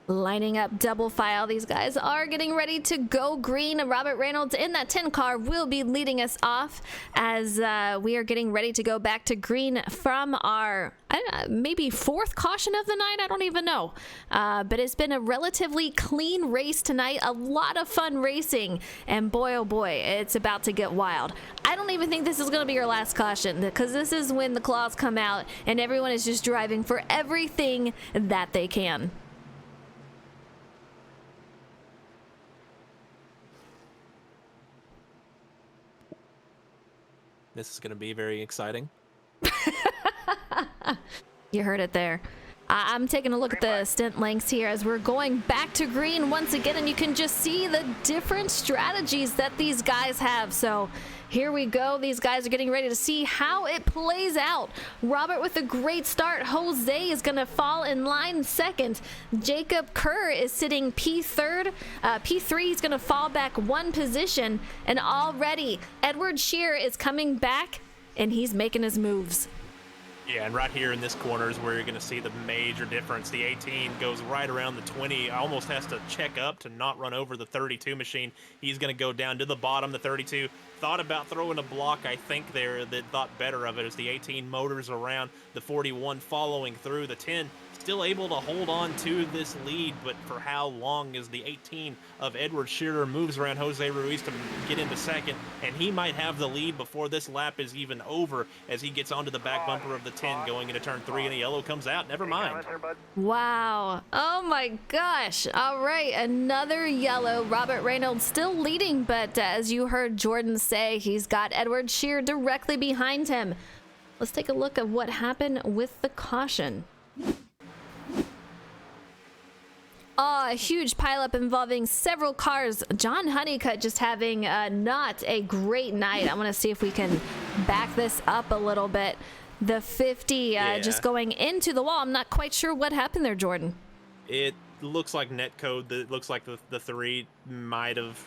[SPEAKER 1] Lining up double file. These guys are getting ready to go green. Robert Reynolds in that 10 car will be leading us off as we are getting ready to go back to green from our maybe 4th caution of the night. I don't even know. But it's been a relatively clean race tonight. A lot of fun racing. And boy, oh boy, it's about to get wild. I don't even think this is going to be your last caution, because this is when the claws come out and everyone is just driving for everything that they can.
[SPEAKER 2] This is going to be very exciting.
[SPEAKER 1] You heard it there. I'm taking a look at the stint lengths here as we're going back to green once again, and you can just see the different strategies that these guys have. So here we go. These guys are getting ready to see how it plays out. Robert with a great start. Jose is going to fall in line 2nd. Jacob Kerr is sitting P3. P3, he's going to fall back 1 position. And already Edward Scherer is coming back, and he's making his moves.
[SPEAKER 2] Yeah, and right here in this corner is where you're going to see the major difference. The 18 goes right around the 20, almost has to check up to not run over the 32 machine. He's going to go down to the bottom. The 32 thought about throwing a block, I think, there, that thought better of it as the 18 motors around. The 41 following through. The 10 still able to hold on to this lead, but for how long as the 18 of Edward Scherer moves around Jose Ruiz to get into 2nd, and he might have the lead before this lap is even over as he gets onto the back bumper of the 10 going into turn 3, and the yellow comes out. Never mind.
[SPEAKER 1] Wow. Oh my gosh. All right. Another yellow. Robert Reynolds still leading, but as you heard Jordan say, he's got Edward Scherer directly behind him. Let's take a look at what happened with the caution. A huge pileup involving several cars. John Honeycutt just having not a great night. I want to see if we can back this up a little bit. The 50 just going into the wall. I'm not quite sure what happened there, Jordan.
[SPEAKER 2] It looks like netcode. It looks like the 3 might have,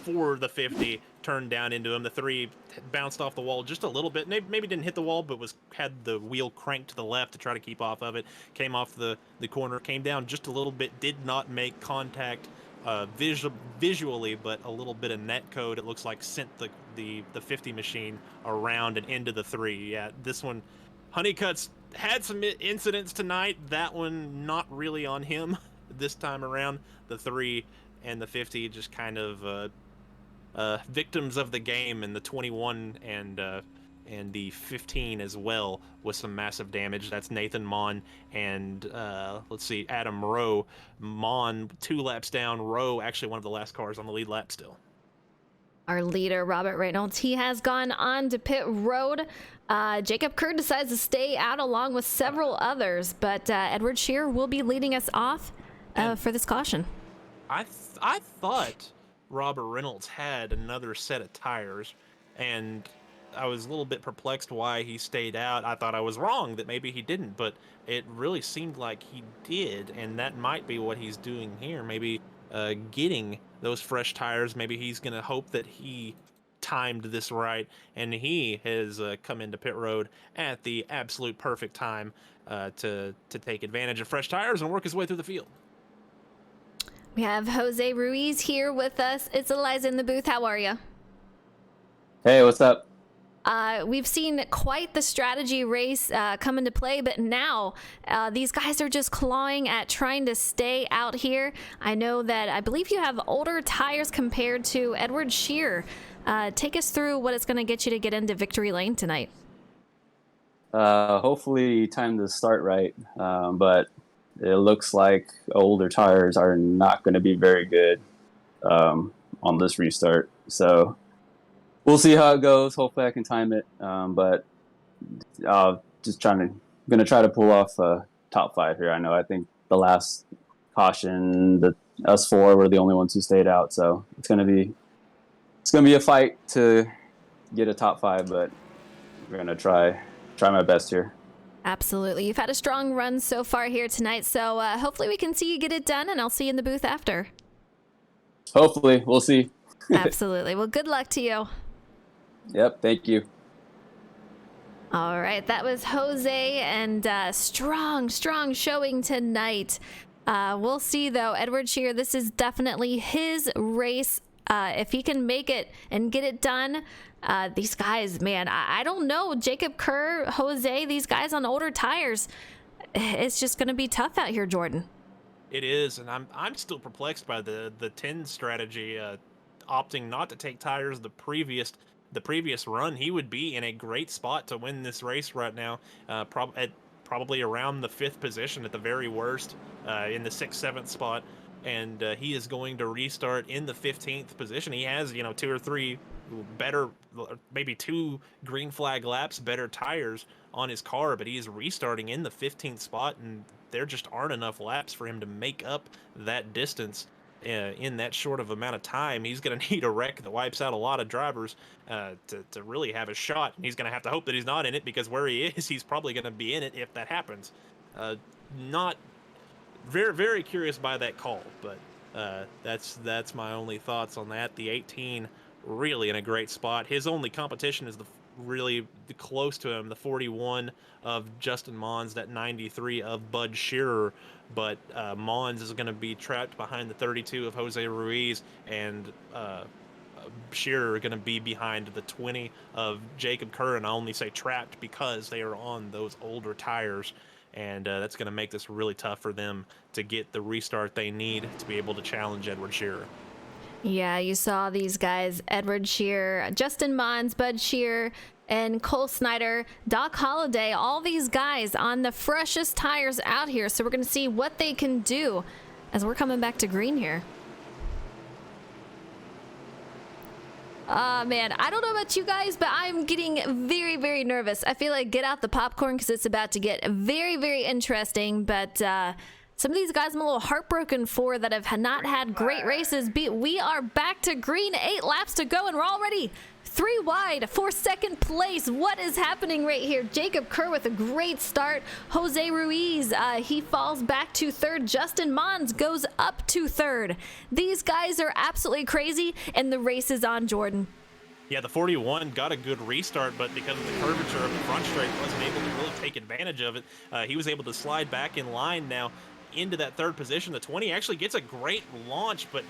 [SPEAKER 2] for the 50, turned down into him. The 3 bounced off the wall just a little bit. Maybe didn't hit the wall, but had the wheel cranked to the left to try to keep off of it. Came off the corner, came down just a little bit, did not make contact visually, but a little bit of netcode, it looks like, sent the the 50 machine around and into the 3. Yeah, this one, Honeycutt's had some incidents tonight. That one not really on him this time around. The 3 and the 50 just kind of victims of the game, and the 21 and the 15 as well with some massive damage. That's Nathan Mon and let's see, Adam Rowe. Mon 2 laps down. Rowe actually one of the last cars on the lead lap still.
[SPEAKER 1] Our leader, Robert Reynolds, he has gone on to pit road. Jacob Kerr decides to stay out along with several others, but Edward Shearer will be leading us off for this caution.
[SPEAKER 2] I thought Robert Reynolds had another set of tires, and I was a little bit perplexed why he stayed out. I thought I was wrong that maybe he didn't, but it really seemed like he did, and that might be what he's doing here. Maybe getting those fresh tires. Maybe he's going to hope that he timed this right, and he has come into pit road at the absolute perfect time to take advantage of fresh tires and work his way through the field.
[SPEAKER 1] We have Jose Ruiz here with us. It's Eliza in the booth. How are you?
[SPEAKER 7] Hey, what's up?
[SPEAKER 1] We've seen quite the strategy race come into play, but now these guys are just clawing at trying to stay out here. I know that I believe you have older tires compared to Edward Shearer. Take us through what it's going to get you to get into victory lane tonight.
[SPEAKER 7] Hopefully time to start right, but it looks like older tires are not going to be very good on this restart. So we'll see how it goes. Hopefully I can time it, but just gonna try to pull off top 5 here. I think the last caution, us 4 were the only ones who stayed out, so it's gonna be a fight to get a top 5, but we're gonna try my best here.
[SPEAKER 1] Absolutely. You've had a strong run so far here tonight, so hopefully we can see you get it done, and I'll see you in the booth after.
[SPEAKER 7] Hopefully, we'll see.
[SPEAKER 1] Absolutely. Well, good luck to you.
[SPEAKER 7] Yep, thank you.
[SPEAKER 1] All right, that was Jose, and strong showing tonight. We'll see, though. Edward Shearer, this is definitely his race. If he can make it and get it done, these guys, man, I don't know. Jacob Kerr, Jose, these guys on older tires, it's just going to be tough out here, Jordan.
[SPEAKER 2] It is, and I'm still perplexed by the 10 strategy, opting not to take tires the previous run. He would be in a great spot to win this race right now, probably around the 5th position at the very worst, in the 6th, 7th spot, and he is going to restart in the 15th position. He has 2 or 3 better, maybe 2 green flag laps, better tires on his car, but he is restarting in the 15th spot, and there just aren't enough laps for him to make up that distance in that short of amount of time. He's going to need a wreck that wipes out a lot of drivers to really have a shot. And he's going to have to hope that he's not in it, because where he is, he's probably going to be in it if that happens. Not very, very curious by that call, but that's my only thoughts on that. The 18 really in a great spot. His only competition is really close to him, the 41 of Justin Mons, that 93 of Bud Shearer, but Mons is going to be trapped behind the 32 of Jose Ruiz, and Shearer are going to be behind the 20 of Jacob Kerr, and I only say trapped because they are on those older tires, and that's going to make this really tough for them to get the restart they need to be able to challenge Edward Shearer.
[SPEAKER 1] Yeah, you saw these guys, Edward Shearer, Justin Mons, Bud Shearer, and Cole Snyder, Doc Holliday, all these guys on the freshest tires out here. So we're going to see what they can do as we're coming back to green here. Man, I don't know about you guys, but I'm getting very, very nervous. I feel like get out the popcorn because it's about to get very, very interesting, but some of these guys I'm a little heartbroken for that have not had great races. We are back to green, 8 laps to go, and we're already 3 wide for 2nd place. What is happening right here? Jacob Kerr with a great start. Jose Ruiz, he falls back to 3rd. Justin Mons goes up to 3rd. These guys are absolutely crazy, and the race is on, Jordan.
[SPEAKER 2] Yeah, the 41 got a good restart, but because of the curvature of the front straight, wasn't able to really take advantage of it. He was able to slide back in line now. into that third position. The 20 actually gets a great launch, but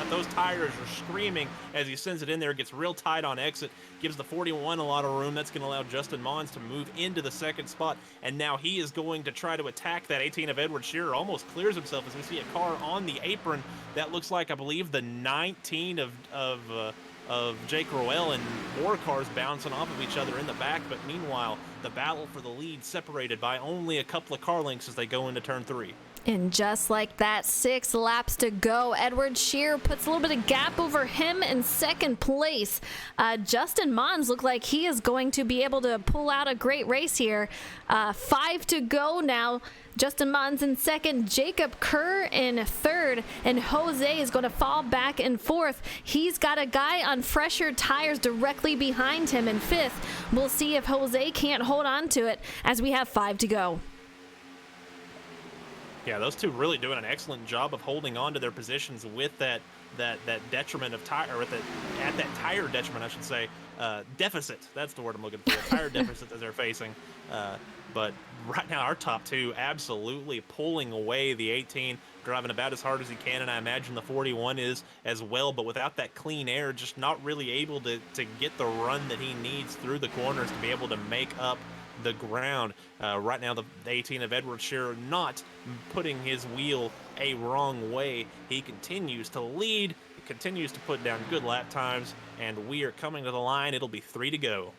[SPEAKER 2] those tires are screaming as he sends it in there. Gets real tight on exit, gives the 41 a lot of room. That's going to allow Justin Mons to move into the second spot, and now he is going to try to attack that 18 of Edward Shearer. Almost clears himself as we see a car on the apron. That looks like, I believe, the 19 of Jake Roel, and more cars bouncing off of each other in the back. But meanwhile, the battle for the lead separated by only a couple of car lengths as they go into turn 3.
[SPEAKER 1] And just like that, 6 laps to go. Edward Shearer puts a little bit of gap over him in second place. Justin Mons looked like he is going to be able to pull out a great race here. 5 to go now. Justin Mons in second, Jacob Kerr in third, and Jose is going to fall back in fourth. He's got a guy on fresher tires directly behind him in fifth. We'll see if Jose can't hold on to it as we have 5 to go.
[SPEAKER 2] Yeah, those two really doing an excellent job of holding on to their positions with that detriment of tire, or at that tire detriment, I should say, deficit. That's the word I'm looking for. Tire deficit that they're facing. But right now, our top two absolutely pulling away the 18, driving about as hard as he can, and I imagine the 41 is as well. But without that clean air, just not really able to get the run that he needs through the corners to be able to make up the ground. Right now, the 18 of Edward Shearer not putting his wheel a wrong way. He continues to lead, he continues to put down good lap times, and we are coming to the line. It'll be 3 to go.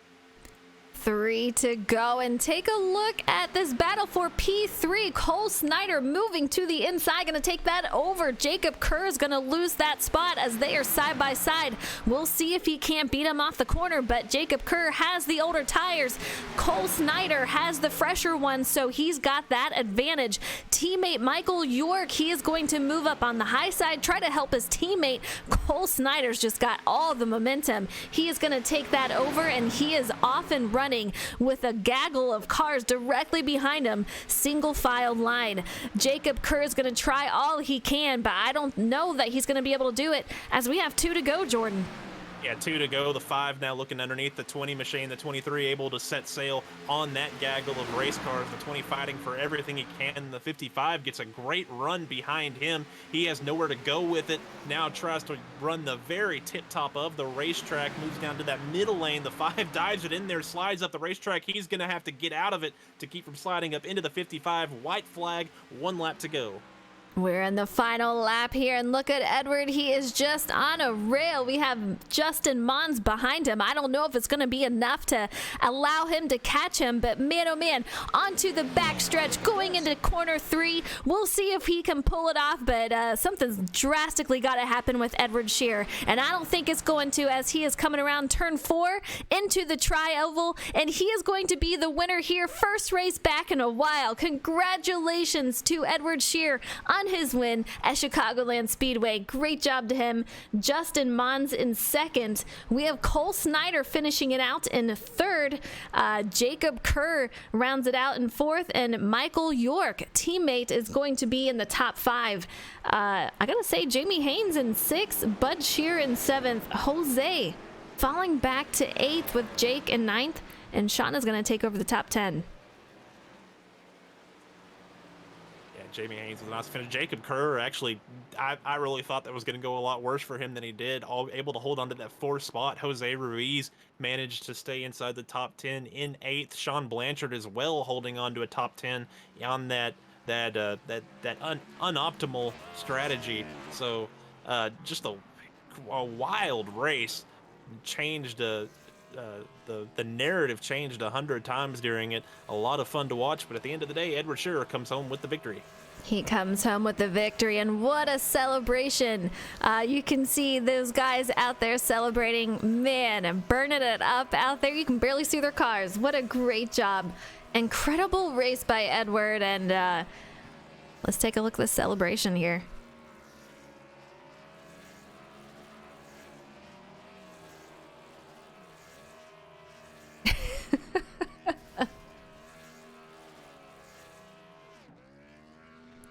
[SPEAKER 1] 3 to go, and take a look at this battle for P3. Cole Snyder moving to the inside, going to take that over. Jacob Kerr is going to lose that spot as they are side by side. We'll see if he can't beat him off the corner, but Jacob Kerr has the older tires. Cole Snyder has the fresher ones, so he's got that advantage. Teammate Michael York, he is going to move up on the high side, try to help his teammate. Cole Snyder's just got all the momentum. He is going to take that over, and he is off and running with a gaggle of cars directly behind him. Single file line. Jacob Kerr is going to try all he can, but I don't know that he's going to be able to do it as we have 2 to go, Jordan.
[SPEAKER 2] Yeah, 2 to go. The 5 now looking underneath the 20 machine. The 23 able to set sail on that gaggle of race cars. The 20 fighting for everything he can. The 55 gets a great run behind him. He has nowhere to go with it. Now tries to run the very tip top of the racetrack. Moves down to that middle lane. The 5 dives it in there, slides up the racetrack. He's going to have to get out of it to keep from sliding up into the 55. White flag, 1 lap to go.
[SPEAKER 1] We're in the final lap here, and look at Edward. He is just on a rail. We have Justin Mons behind him. I don't know if it's going to be enough to allow him to catch him, but man, oh man, onto the backstretch, going into corner 3. We'll see if he can pull it off, but something's drastically got to happen with Edward Shearer, and I don't think it's going to, as he is coming around turn 4 into the tri-oval, and he is going to be the winner here. First race back in a while. Congratulations to Edward Shearer on his win at Chicagoland Speedway. Great job to him. Justin Mons in second. We have Cole Snyder finishing it out in third. Jacob Kerr rounds it out in fourth, and Michael York, teammate, is going to be in the top 5. I gotta say, Jamie Haynes in 6th, Bud Shear in 7th, Jose falling back to 8th with Jake in 9th, and Sean is gonna take over the top 10.
[SPEAKER 2] Jamie Haynes was a nice finish. Jacob Kerr, actually, I really thought that was going to go a lot worse for him than he did. Able to hold on to that 4th spot. Jose Ruiz managed to stay inside the top 10 in 8th. Sean Blanchard as well holding on to a top 10 on that unoptimal strategy. So just a wild race. Changed the narrative changed 100 times during it. A lot of fun to watch, but at the end of the day, Edward Shearer comes home with the victory.
[SPEAKER 1] He comes home with the victory, and what a celebration. You can see those guys out there celebrating, man, and burning it up out there. You can barely see their cars. What a great job. Incredible race by Edward, and let's take a look at the celebration here.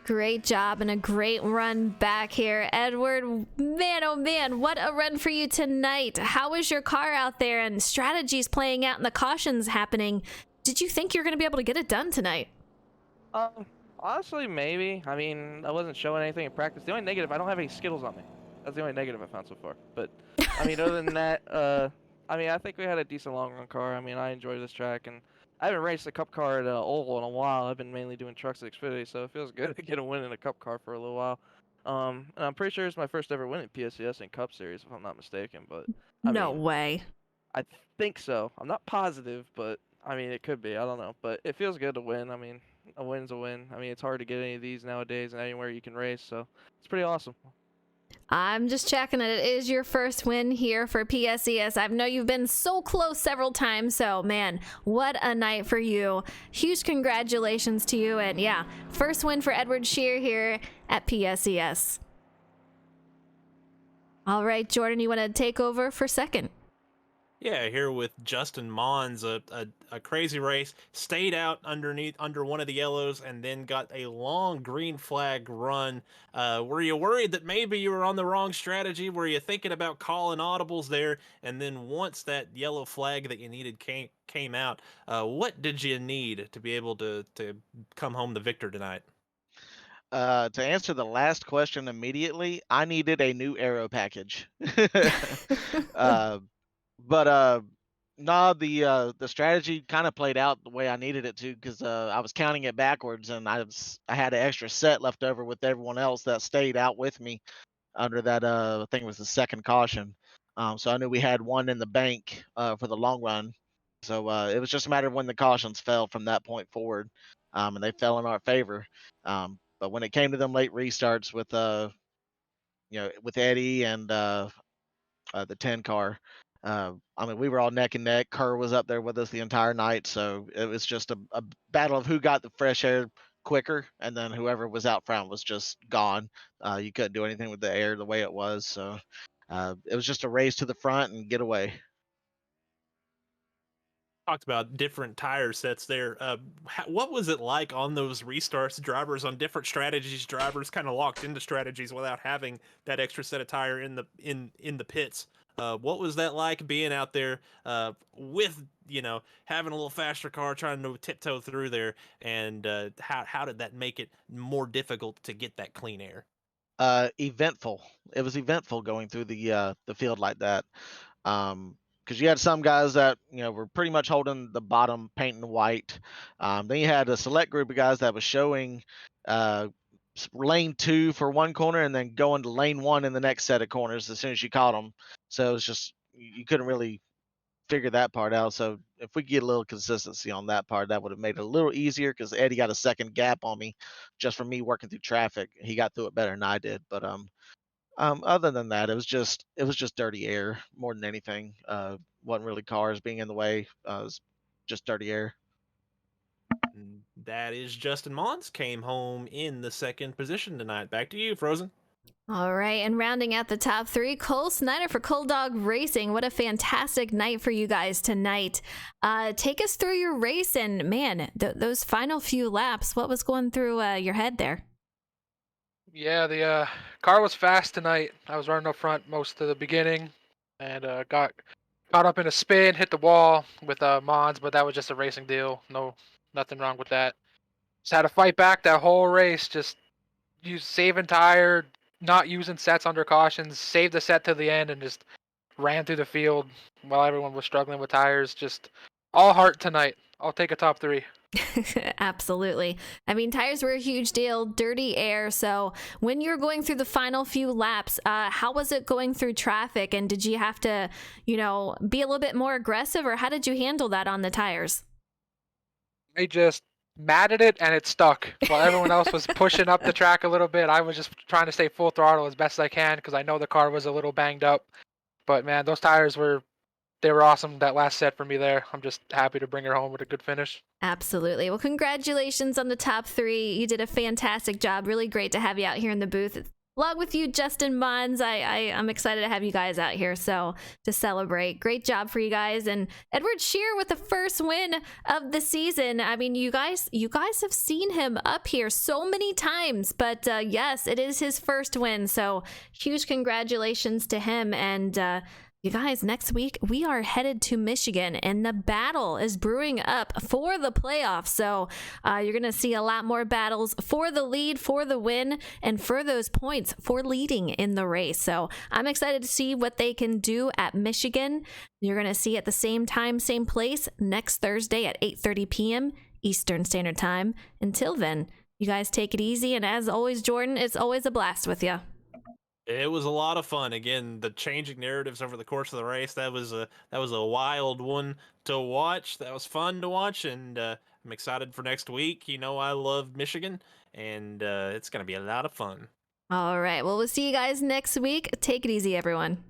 [SPEAKER 1] Great job and a great run back here, Edward. Man, oh man, what a run for you tonight. How is your car out there and strategies playing out and the cautions happening? Did you think you're going to be able to get it done tonight?
[SPEAKER 5] I'll Honestly, maybe. I mean, I wasn't showing anything in practice. The only negative, I don't have any Skittles on me. That's the only negative I found so far. But, I mean, other than that, I mean, I think we had a decent long run car. I mean, I enjoy this track, and I haven't raced a cup car at Oval in a while. I've been mainly doing trucks at Xfinity, so it feels good to get a win in a cup car for a little while. And I'm pretty sure it's my first ever win at PSES in Cup Series, if I'm not mistaken. But, I
[SPEAKER 1] No
[SPEAKER 5] mean,
[SPEAKER 1] way.
[SPEAKER 5] I think so. I'm not positive, but I mean, it could be. I don't know. But it feels good to win. I mean, a win's a win. I mean, it's hard to get any of these nowadays and anywhere you can race, so it's pretty awesome.
[SPEAKER 1] I'm just checking it. It is your first win here for PSES. I know you've been so close several times, so man, what a night for you. Huge congratulations to you, and yeah, first win for Edward Shear here at PSES. All right, Jordan, you want to take over for second?
[SPEAKER 2] Yeah, here with Justin Mons, a crazy race, stayed out under one of the yellows, and then got a long green flag run. Were you worried that maybe you were on the wrong strategy? Were you thinking about calling audibles there? And then once that yellow flag that you needed came out, what did you need to be able to come home the victor tonight?
[SPEAKER 8] To answer the last question immediately, I needed a new aero package. uh, but no, the strategy kind of played out the way I needed it to, because I was counting it backwards, and I had an extra set left over with everyone else that stayed out with me under that I think it was the second caution. So I knew we had one in the bank for the long run. So it was just a matter of when the cautions fell from that point forward, and they fell in our favor. But when it came to them late restarts with with Eddie and the 10 car. I mean, we were all neck and neck. Kerr was up there with us the entire night, so it was just a battle of who got the fresh air quicker, and then whoever was out front was just gone. You couldn't do anything with the air the way it was, so it was just a race to the front and get away.
[SPEAKER 2] Talked about different tire sets there. What was it like on those restarts? Drivers on different strategies, drivers kind of locked into strategies without having that extra set of tire in the pits. What was that like being out there with having a little faster car, trying to tiptoe through there, and how did that make it more difficult to get that clean air?
[SPEAKER 8] Eventful. It was eventful going through the field like that. Because you had some guys that were pretty much holding the bottom painting white. Then you had a select group of guys that was showing lane 2 for one corner and then going to lane 1 in the next set of corners as soon as you caught them. So it was just you couldn't really figure that part out. So if we get a little consistency on that part, that would have made it a little easier, because Eddie got a second gap on me just from me working through traffic. He got through it better than I did. But other than that, it was just dirty air more than anything. Wasn't really cars being in the way. It was just dirty air.
[SPEAKER 2] That is Justin Mons, came home in the second position tonight. Back to you, Frozen.
[SPEAKER 1] All right, and rounding out the top three, Cole Snyder for Cold Dog Racing. What a fantastic night for you guys tonight. Take us through your race, and man, those final few laps, what was going through your head there?
[SPEAKER 9] Yeah, the car was fast tonight. I was running up front most of the beginning, and got caught up in a spin, hit the wall with Mons, but that was just a racing deal. Nothing wrong with that. Just had to fight back that whole race. Just saving tire, not using sets under cautions, saved the set to the end, and just ran through the field while everyone was struggling with tires. Just all heart tonight. I'll take a top 3.
[SPEAKER 1] Absolutely. I mean, tires were a huge deal, dirty air. So when you're going through the final few laps, how was it going through traffic? And did you have to, be a little bit more aggressive, or how did you handle that on the tires?
[SPEAKER 9] I just matted it and it stuck. While everyone else was pushing up the track a little bit, I was just trying to stay full throttle as best as I can, because I know the car was a little banged up. But man, those tires were awesome that last set for me there. I'm just happy to bring her home with a good finish.
[SPEAKER 1] Absolutely. Well, congratulations on the top 3. You did a fantastic job. Really great to have you out here in the booth. Along with you, Justin Mons. I'm excited to have you guys out here to celebrate. Great job for you guys. And Edward Shear with the first win of the season. I mean, you guys have seen him up here so many times, but yes, it is his first win. So huge congratulations to him. And You guys, next week we are headed to Michigan, and the battle is brewing up for the playoffs. So you're going to see a lot more battles for the lead, for the win, and for those points for leading in the race. So I'm excited to see what they can do at Michigan. You're going to see at the same time, same place next Thursday at 8:30 p.m. Eastern Standard Time. Until then, you guys take it easy. And as always, Jordan, it's always a blast with you.
[SPEAKER 2] It was a lot of fun. Again, the changing narratives over the course of the race, that was a wild one to watch. That was fun to watch, and I'm excited for next week. You know, I love Michigan, and it's going to be a lot of fun.
[SPEAKER 1] All right. Well, we'll see you guys next week. Take it easy, everyone.